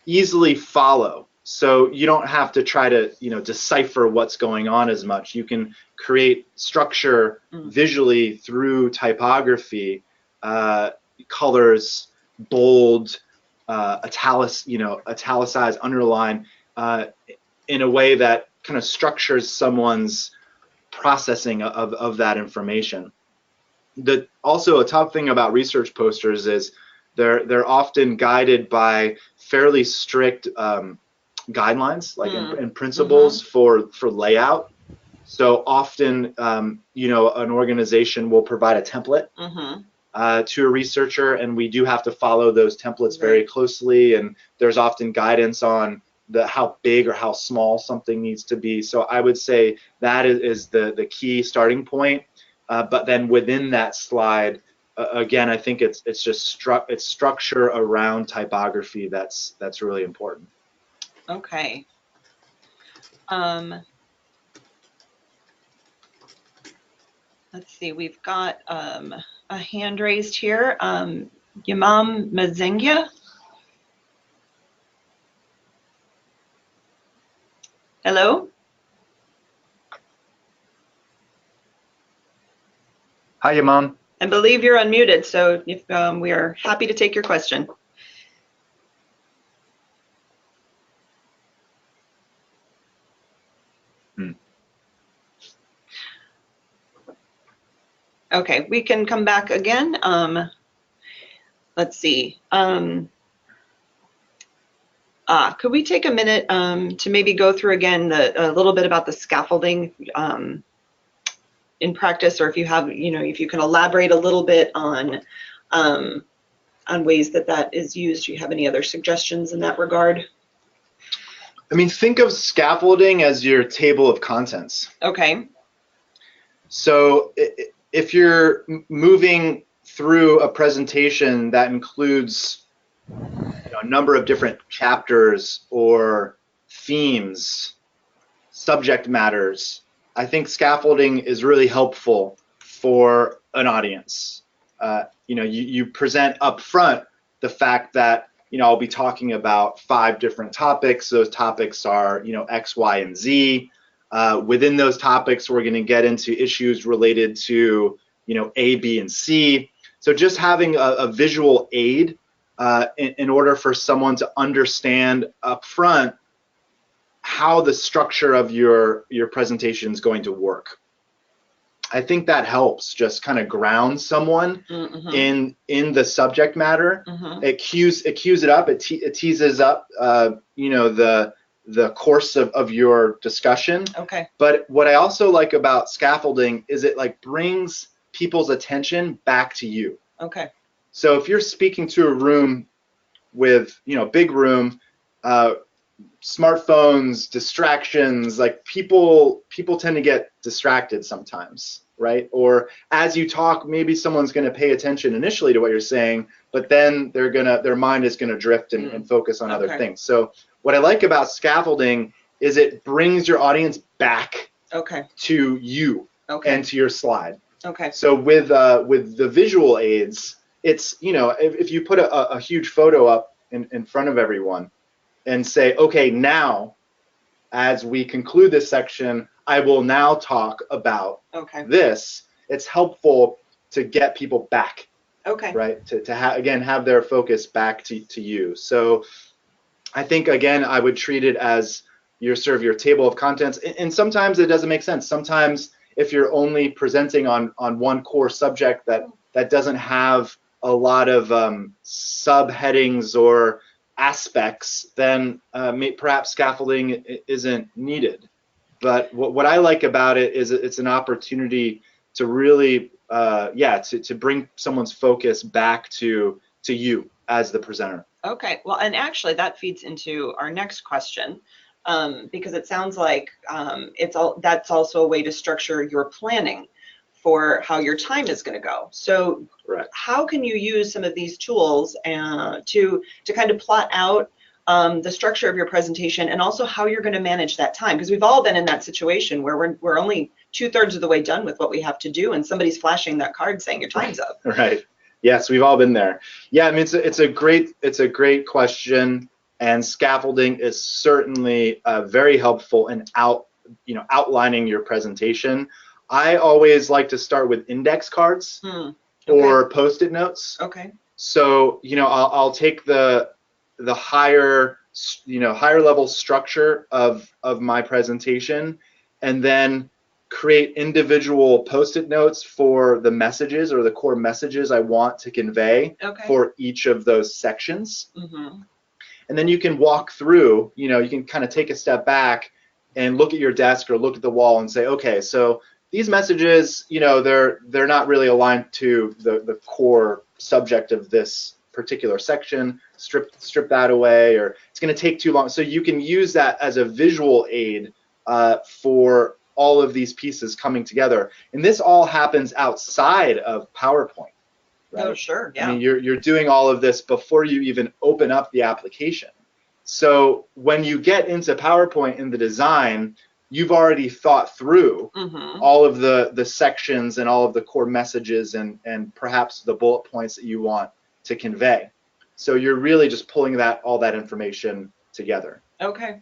easily follow. So you don't have to try to, you know, decipher what's going on as much. You can create structure visually through typography, colors, bold, italicized, underline, in a way that kind of structures someone's processing of that information. Also, a tough thing about research posters is they're often guided by fairly strict guidelines, like and principles for layout. So often, you know, an organization will provide a template to a researcher, and we do have to follow those templates very closely. And there's often guidance on how big or how small something needs to be. So I would say that is the key starting point. But then within that slide, again, I think it's just it's structure around typography that's really important. Okay. Let's see, we've got a hand raised here. Yamam Mazengia. Hello? Hi, Yamam. I believe you're unmuted, so if we are happy to take your question. Okay, we can come back again. Let's see. Could we take a minute to maybe go through again a little bit about the scaffolding in practice, or if you have, you know, if you can elaborate a little bit on ways that is used. Do you have any other suggestions in that regard? I mean, think of scaffolding as your table of contents. Okay. So if you're moving through a presentation that includes, you know, a number of different chapters or themes, subject matters, I think scaffolding is really helpful for an audience. You know, you present up front the fact that, you know, I'll be talking about 5 different topics. Those topics are, you know, X, Y, and Z. Within those topics, we're going to get into issues related to, you know, A, B, and C. So just having a visual aid in order for someone to understand up front how the structure of your presentation is going to work. I think that helps just kind of ground someone in the subject matter. It cues it up. It teases up, you know, the course of your discussion. Okay. But what I also like about scaffolding is it like brings people's attention back to you. Okay. So if you're speaking to a room with, you know, big room, smartphones, distractions, like people tend to get distracted sometimes, right? Or as you talk, maybe someone's going to pay attention initially to what you're saying, but then their mind is going to drift and focus on other things. So what I like about scaffolding is it brings your audience back to you and to your slide. So with the visual aids, it's, you know, if you put a huge photo up in front of everyone and say, okay, now as we conclude this section, I will now talk about this. It's helpful to get people back, right? Again, have their focus back to you. So I think, again, I would treat it as your sort of your table of contents. And sometimes it doesn't make sense. Sometimes if you're only presenting on one core subject that doesn't have a lot of subheadings or aspects, then perhaps scaffolding isn't needed. But what I like about it is it's an opportunity to really, to bring someone's focus back to you as the presenter. Okay, well, and actually that feeds into our next question, because it sounds like that's also a way to structure your planning for how your time is going to go. So how can you use some of these tools to kind of plot out the structure of your presentation, and also how you're going to manage that time? Because we've all been in that situation where we're only 2/3 of the way done with what we have to do, and somebody's flashing that card saying your time's up. Right. Yes, we've all been there. Yeah, I mean, it's a great question, and scaffolding is certainly very helpful in outlining your presentation. I always like to start with index cards or Post-it notes. So, you know, I'll take the higher level structure of my presentation, and then create individual Post-it notes for the messages or the core messages I want to convey for each of those sections. And then you can walk through, you know, you can kind of take a step back and look at your desk or look at the wall and say, okay, so these messages, you know, they're not really aligned to the core subject of this particular section. Strip that away, or it's going to take too long. So you can use that as a visual aid for all of these pieces coming together. And this all happens outside of PowerPoint. Right? Oh, sure. Yeah. I mean, you're doing all of this before you even open up the application. So when you get into PowerPoint in the design, you've already thought through all of the sections and all of the core messages and perhaps the bullet points that you want to convey. So you're really just pulling all that information together.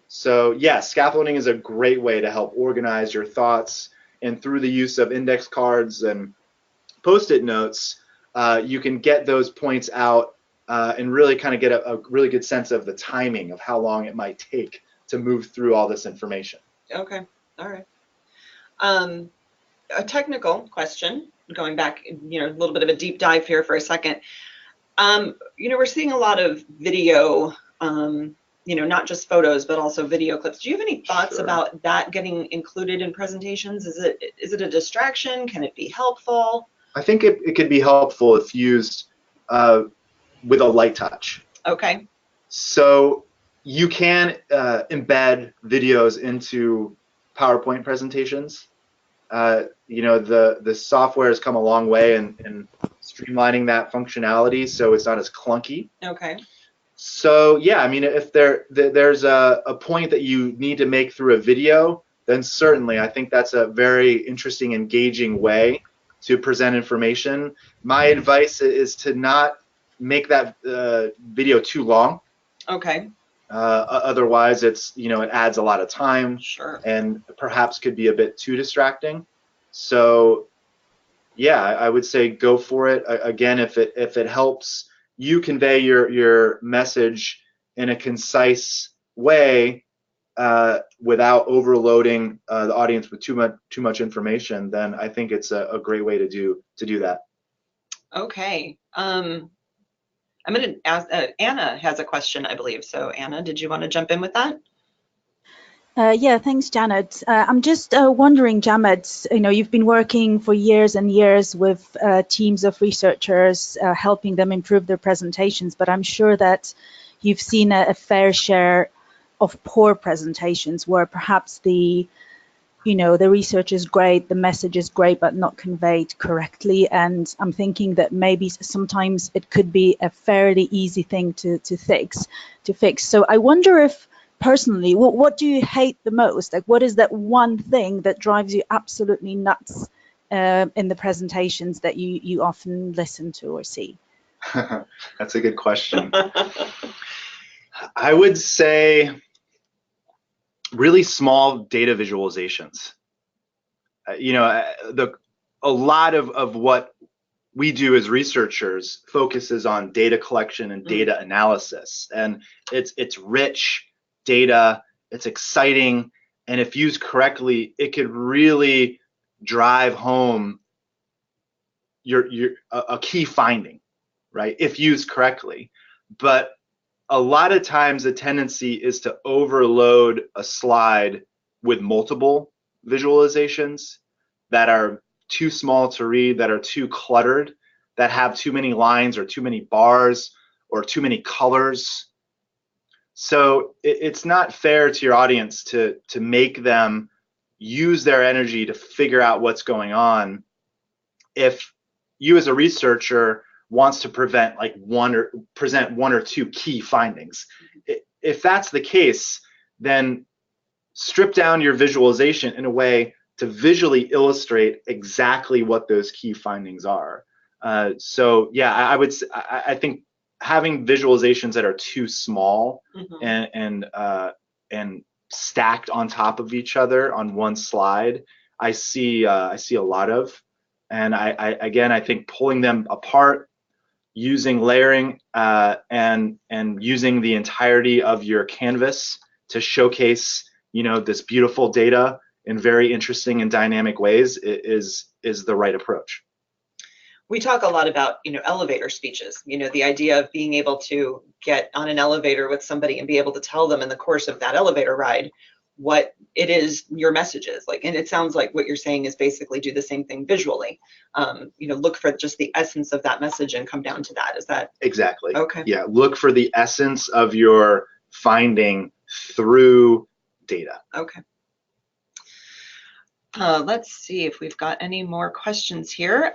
So yeah, scaffolding is a great way to help organize your thoughts, and through the use of index cards and Post-it notes, you can get those points out and really kind of get a really good sense of the timing of how long it might take to move through all this information. Okay, all right. A technical question, going back, you know, a little bit of a deep dive here for a second. You know, we're seeing a lot of video, you know, not just photos, but also video clips. Do you have any thoughts about that getting included in presentations? Is it a distraction? Can it be helpful? I think it could be helpful if used with a light touch. So you can embed videos into PowerPoint presentations. You know, the software has come a long way in streamlining that functionality, so it's not as clunky. So yeah, I mean, if there's a point that you need to make through a video, then certainly I think that's a very interesting, engaging way to present information. My advice is to not make that video too long. Otherwise, it's, you know, it adds a lot of time and perhaps could be a bit too distracting. So yeah, I would say go for it. Again, if it helps you convey your message in a concise way without overloading the audience with too much information, then I think it's a great way to do that. Okay. I'm going to ask, Anna has a question, I believe. So Anna, did you want to jump in with that? Yeah, thanks, Janet. I'm just wondering, Jamet, you know, you've been working for years and years with teams of researchers, helping them improve their presentations, but I'm sure that you've seen a fair share of poor presentations where perhaps the research is great, the message is great, but not conveyed correctly. And I'm thinking that maybe sometimes it could be a fairly easy thing to fix. So I wonder if personally, what do you hate the most? Like, what is that one thing that drives you absolutely nuts in the presentations that you often listen to or see? That's a good question. I would say really small data visualizations. A lot of what we do as researchers focuses on data collection and data analysis, and it's rich data, it's exciting, and if used correctly, it could really drive home a key finding, right? If used correctly. But a lot of times the tendency is to overload a slide with multiple visualizations that are too small to read, that are too cluttered, that have too many lines or too many bars or too many colors. So it's not fair to your audience to make them use their energy to figure out what's going on if you as a researcher wants to present one or two key findings. If that's the case, then strip down your visualization in a way to visually illustrate exactly what those key findings are. So yeah, I think having visualizations that are too small and stacked on top of each other on one slide, I see a lot of. And I think pulling them apart, using layering and using the entirety of your canvas to showcase, this beautiful data in very interesting and dynamic ways is the right approach. We talk a lot about, elevator speeches, the idea of being able to get on an elevator with somebody and be able to tell them in the course of that elevator ride what it is your message is like. And it sounds like what you're saying is basically do the same thing visually. Look for just the essence of that message and come down to that. Is that exactly? Okay. Yeah, look for the essence of your finding through data. Okay. Let's see if we've got any more questions here.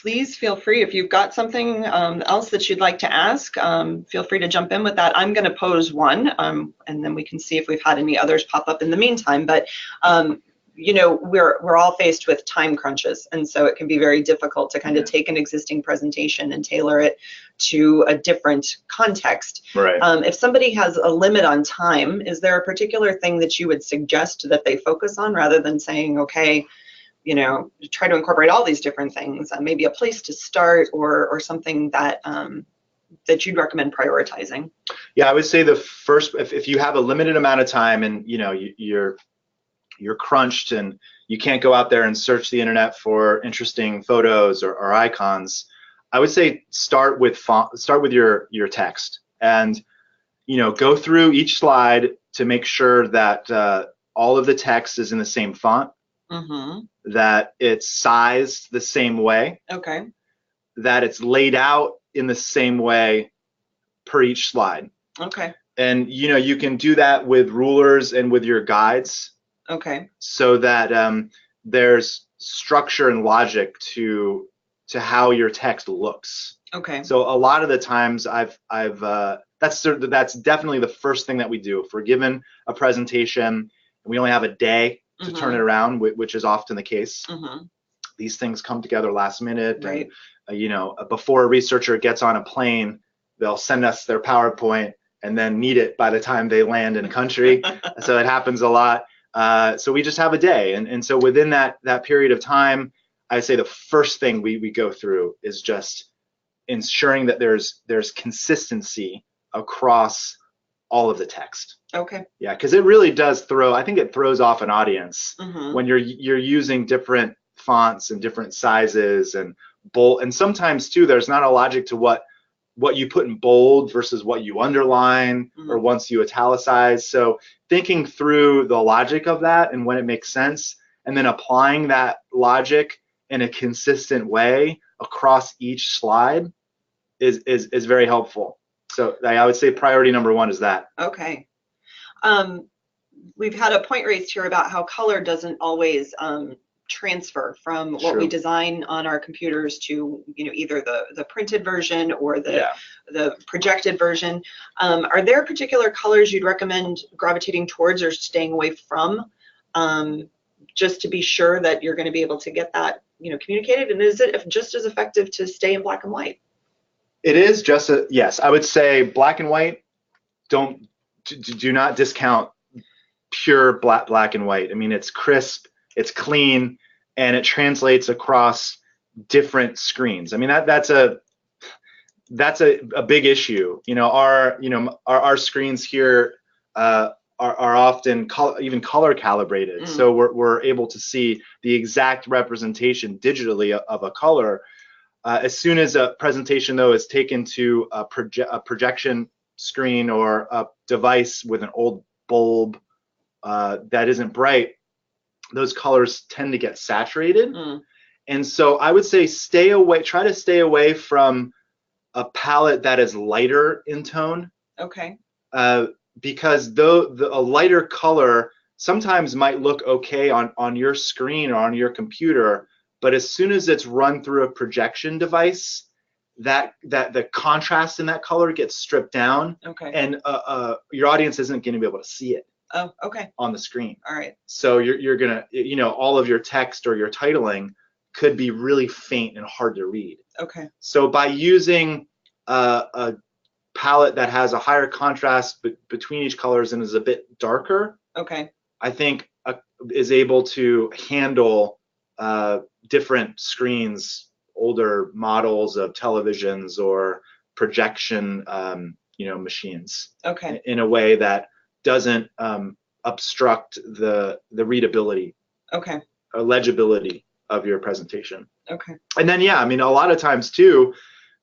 Please feel free, if you've got something else that you'd like to ask, feel free to jump in with that. I'm going to pose one, and then we can see if we've had any others pop up in the meantime. But we're all faced with time crunches, and so it can be very difficult to kind of take an existing presentation and tailor it to a different context. Right. If somebody has a limit on time, is there a particular thing that you would suggest that they focus on rather than saying, okay, try to incorporate all these different things, maybe a place to start or something that that you'd recommend prioritizing? Yeah, I would say the first, if you have a limited amount of time and you're crunched and you can't go out there and search the internet for interesting photos or icons, I would say start with your text and go through each slide to make sure that all of the text is in the same font. That it's sized the same way. Okay. That it's laid out in the same way per each slide. Okay. And you can do that with rulers and with your guides. Okay. So that there's structure and logic to how your text looks. Okay. So a lot of the times that's definitely the first thing that we do. If we're given a presentation and we only have a day to turn it around, which is often the case. These things come together last minute. Right. And, before a researcher gets on a plane, they'll send us their PowerPoint and then need it by the time they land in a country. So it happens a lot. So we just have a day. And so within that period of time, I say the first thing we go through is just ensuring that there's consistency across all of the text. Okay. Yeah, because it really does I think it throws off an audience when you're using different fonts and different sizes and bold, and sometimes too there's not a logic to what you put in bold versus what you underline or once you italicize. So thinking through the logic of that and when it makes sense, and then applying that logic in a consistent way across each slide is very helpful. So I would say priority number one is that. Okay. We've had a point raised here about how color doesn't always transfer from what we design on our computers to, you know, either the printed version or the projected version. Are there particular colors you'd recommend gravitating towards or staying away from, just to be sure that you're going to be able to get that, you know, communicated? And is it just as effective to stay in black and white? It is just yes. I would say black and white. Do not discount pure black and white. I mean, it's crisp, it's clean, and it translates across different screens. I mean, that's a big issue. You know, our screens here are often even color calibrated, so we're able to see the exact representation digitally of a color. As soon as a presentation, though, is taken to a projection screen or a device with an old bulb that isn't bright, those colors tend to get saturated. And so I would say try to stay away from a palette that is lighter in tone. Okay. Because a lighter color sometimes might look okay on your screen or on your computer, but as soon as it's run through a projection device, that the contrast in that color gets stripped down. Okay. And your audience isn't going to be able to see it. Oh, okay. On the screen. All right. So you're gonna, you know, all of your text or your titling could be really faint and hard to read. Okay. So by using a palette that has a higher contrast between each colors and is a bit darker, okay, I think is able to handle different screens, older models of televisions or projection, you know, machines. Okay. In a way that doesn't obstruct the readability, okay, or legibility of your presentation. Okay. And then I mean, a lot of times too,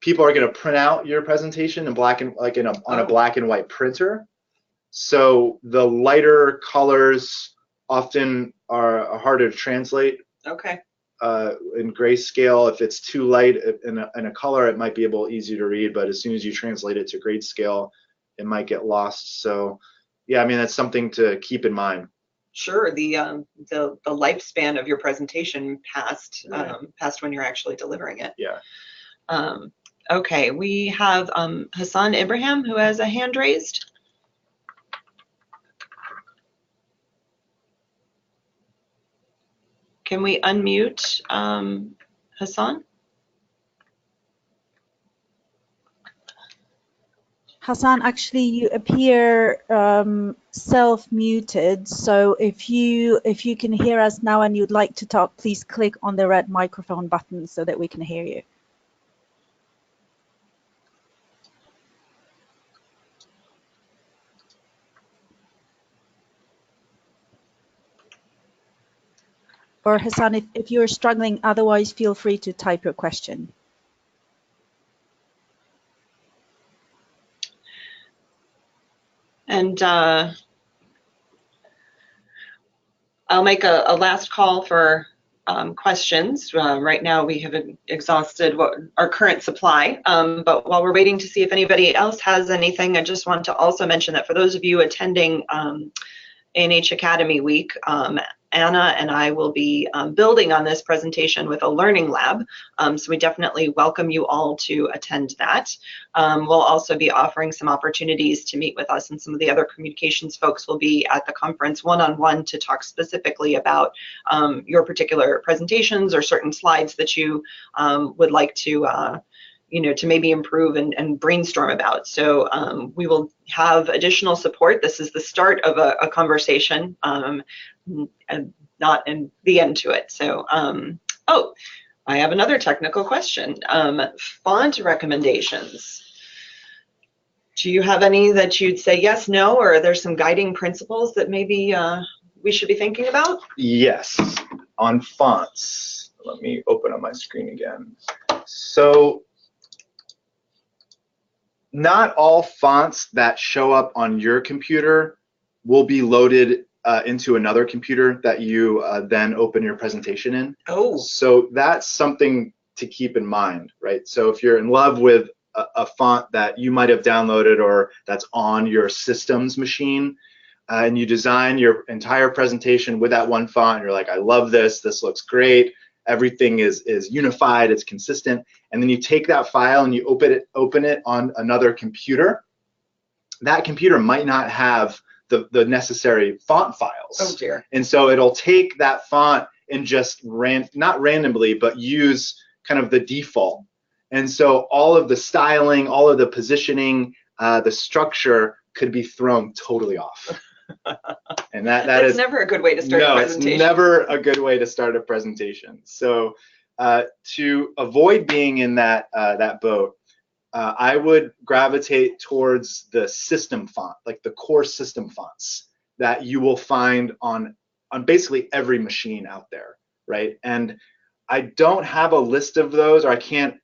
people are going to print out your presentation in black and on a black and white printer. So the lighter colors often are harder to translate. Okay. In grayscale, if it's too light in a color, it might be easy to read, but as soon as you translate it to grayscale, it might get lost. So yeah, I mean, that's something to keep in mind. Sure. The lifespan of your presentation past when you're actually delivering it. Yeah. Okay, we have Hassan Ibrahim who has a hand raised. Can we unmute Hassan? Hassan, actually, you appear self-muted. So if you can hear us now and you'd like to talk, please click on the red microphone button so that we can hear you. Or Hassan, if you're struggling, otherwise feel free to type your question. And I'll make a last call for questions. Right now we have exhausted our current supply, but while we're waiting to see if anybody else has anything, I just want to also mention that for those of you attending ANH Academy Week, Anna and I will be building on this presentation with a learning lab, so we definitely welcome you all to attend that. We'll also be offering some opportunities to meet with us, and some of the other communications folks will be at the conference one-on-one to talk specifically about your particular presentations or certain slides that you would like to to maybe improve and brainstorm about. So we will have additional support. This is the start of a conversation, and not in the end to it. So, oh, I have another technical question. Font recommendations. Do you have any that you'd say yes, no, or are there some guiding principles that maybe we should be thinking about? Yes, on fonts. Let me open up my screen again. So not all fonts that show up on your computer will be loaded into another computer that you then open your presentation in. Oh. So that's something to keep in mind, right? So if you're in love with a font that you might have downloaded or that's on your system's machine, and you design your entire presentation with that one font. You're like, I love this. This looks great. Everything is unified. It's consistent. And then you take that file and you open it on another computer. That computer might not have the necessary font files. Oh dear. And so it'll take that font and just not randomly, but use kind of the default. And so all of the styling, all of the positioning, the structure could be thrown totally off. And that's never a good way to start a presentation. It's never a good way to start a presentation. So to avoid being in that boat, I would gravitate towards the system font, like the core system fonts that you will find on basically every machine out there, right? And I don't have a list of those, or I can't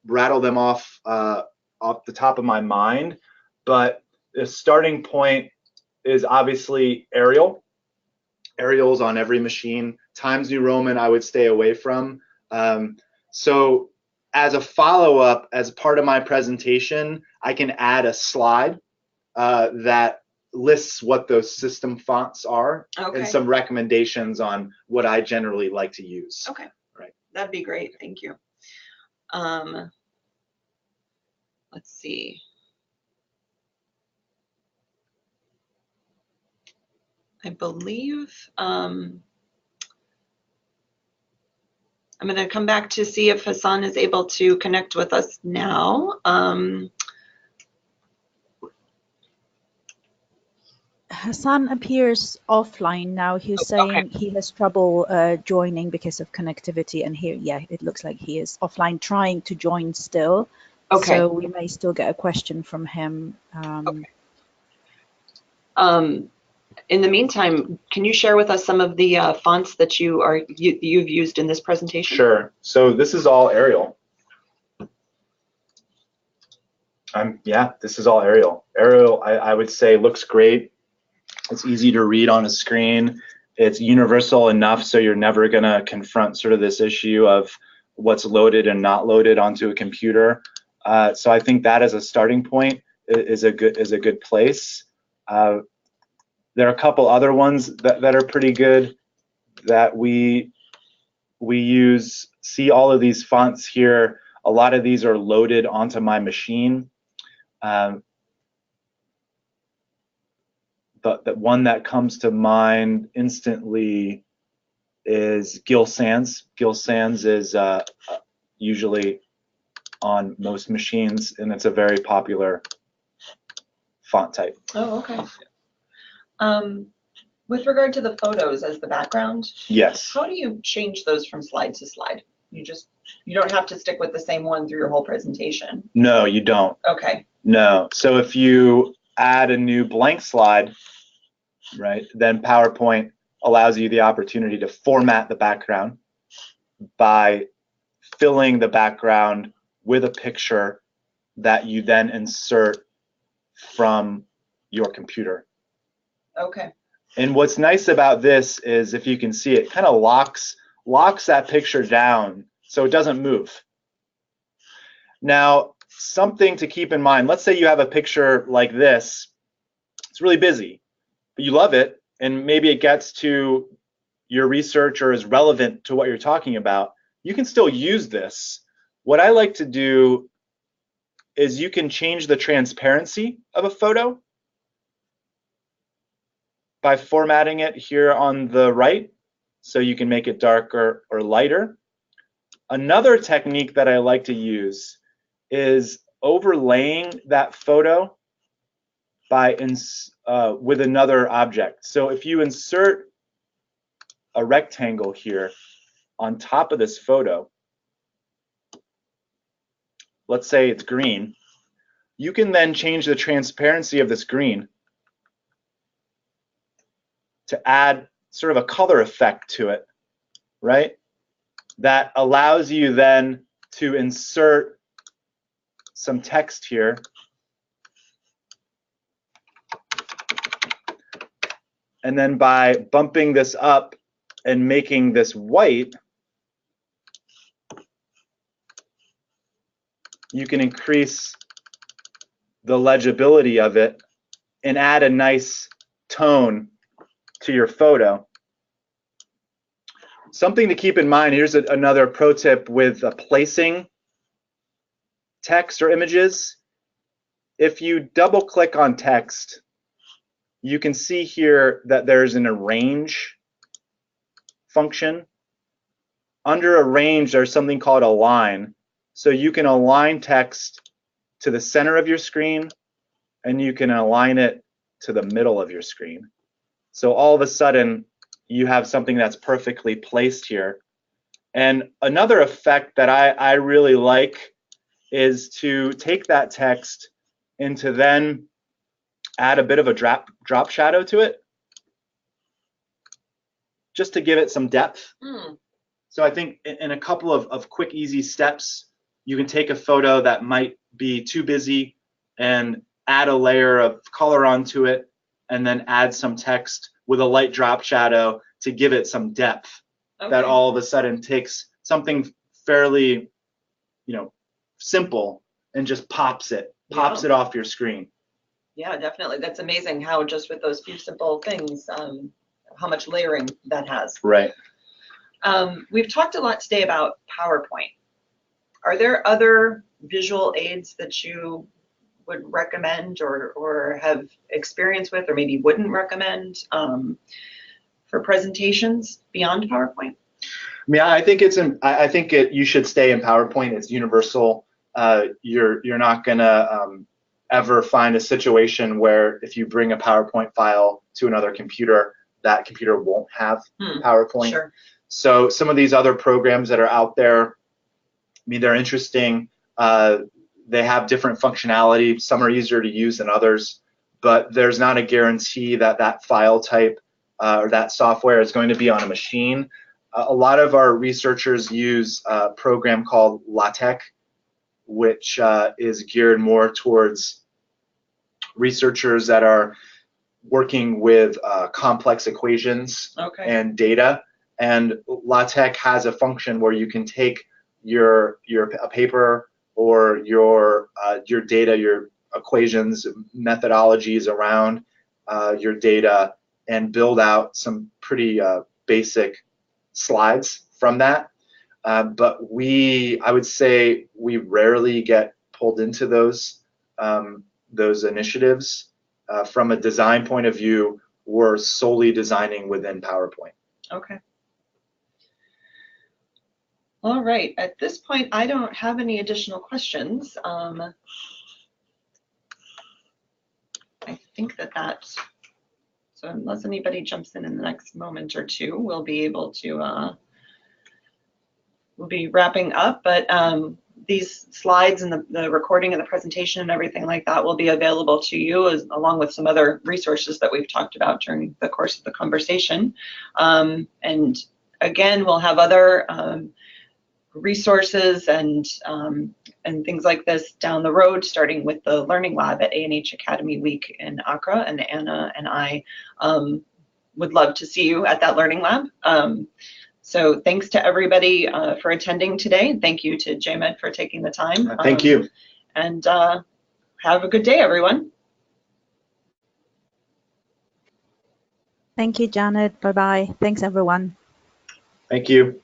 rattle them off the top of my mind, but the starting point is obviously Arial. Arial's on every machine. Times New Roman I would stay away from. So as a follow-up, as part of my presentation, I can add a slide that lists what those system fonts are, Okay. and some recommendations on what I generally like to use. Okay. Right. That'd be great. Thank you. Let's see. I believe I'm going to come back to see if Hassan is able to connect with us now. Hassan appears offline now. He's saying he has trouble joining because of connectivity, and here, yeah, it looks like he is offline trying to join still. Okay. So we may still get a question from him. In the meantime, can you share with us some of the fonts that you've used in this presentation? Sure. So this is all Arial. Yeah, this is all Arial. Arial, I would say, looks great. It's easy to read on a screen. It's universal enough so you're never going to confront sort of this issue of what's loaded and not loaded onto a computer. So I think that as a starting point is a good place. There are a couple other ones that are pretty good that we use. See all of these fonts here. A lot of these are loaded onto my machine. The one that comes to mind instantly is Gill Sans. Gill Sans is usually on most machines, and it's a very popular font type. Oh, okay. With regard to the photos as the background, yes. How do you change those from slide to slide? You don't have to stick with the same one through your whole presentation. No, you don't. Okay. No. So if you add a new blank slide, right, then PowerPoint allows you the opportunity to format the background by filling the background with a picture that you then insert from your computer. Okay. And what's nice about this is, if you can see, it kind of locks that picture down so it doesn't move. Now, something to keep in mind, let's say you have a picture like this. It's really busy, but you love it, and maybe it gets to your research or is relevant to what you're talking about. You can still use this. What I like to do is you can change the transparency of a photo by formatting it here on the right, so you can make it darker or lighter. Another technique that I like to use is overlaying that photo by with another object. So if you insert a rectangle here on top of this photo, let's say it's green, you can then change the transparency of this green to add sort of a color effect to it, right? That allows you then to insert some text here. And then by bumping this up and making this white, you can increase the legibility of it and add a nice tone to your photo. Something to keep in mind, here's another pro tip with placing text or images. If you double click on text, you can see here that there's an arrange function. Under arrange, there's something called align. So you can align text to the center of your screen, and you can align it to the middle of your screen. So all of a sudden, you have something that's perfectly placed here. And another effect that I really like is to take that text and to then add a bit of a drop shadow to it, just to give it some depth. So I think in a couple of quick, easy steps, you can take a photo that might be too busy and add a layer of color onto it, and then add some text with a light drop shadow to give it some depth. Okay. That all of a sudden takes something fairly, simple and just pops it off your screen. Yeah, definitely. That's amazing how just with those few simple things, how much layering that has. Right. We've talked a lot today about PowerPoint. Are there other visual aids that you would recommend or have experience with, or maybe wouldn't recommend for presentations beyond PowerPoint? Yeah, I think you should stay in PowerPoint. It's universal. You're not gonna ever find a situation where if you bring a PowerPoint file to another computer, that computer won't have PowerPoint. Sure. So some of these other programs that are out there, they're interesting. They have different functionality. Some are easier to use than others, but there's not a guarantee that that file type or that software is going to be on a machine. A lot of our researchers use a program called LaTeX, which is geared more towards researchers that are working with complex equations and data. And LaTeX has a function where you can take a paper or your data, your equations, methodologies around your data, and build out some pretty basic slides from that. But I would say we rarely get pulled into those initiatives. From a design point of view, we're solely designing within PowerPoint. Okay. All right. At this point, I don't have any additional questions. I think that's, so unless anybody jumps in the next moment or two, we'll be able to, we'll be wrapping up. But these slides and the recording of the presentation and everything like that will be available to you, along with some other resources that we've talked about during the course of the conversation. And again, we'll have other resources and things like this down the road, starting with the Learning Lab at ANH Academy Week in Accra. And Anna and I would love to see you at that Learning Lab. So thanks to everybody for attending today. Thank you to JMed for taking the time. Thank you. And have a good day, everyone. Thank you, Janet. Bye-bye. Thanks, everyone. Thank you.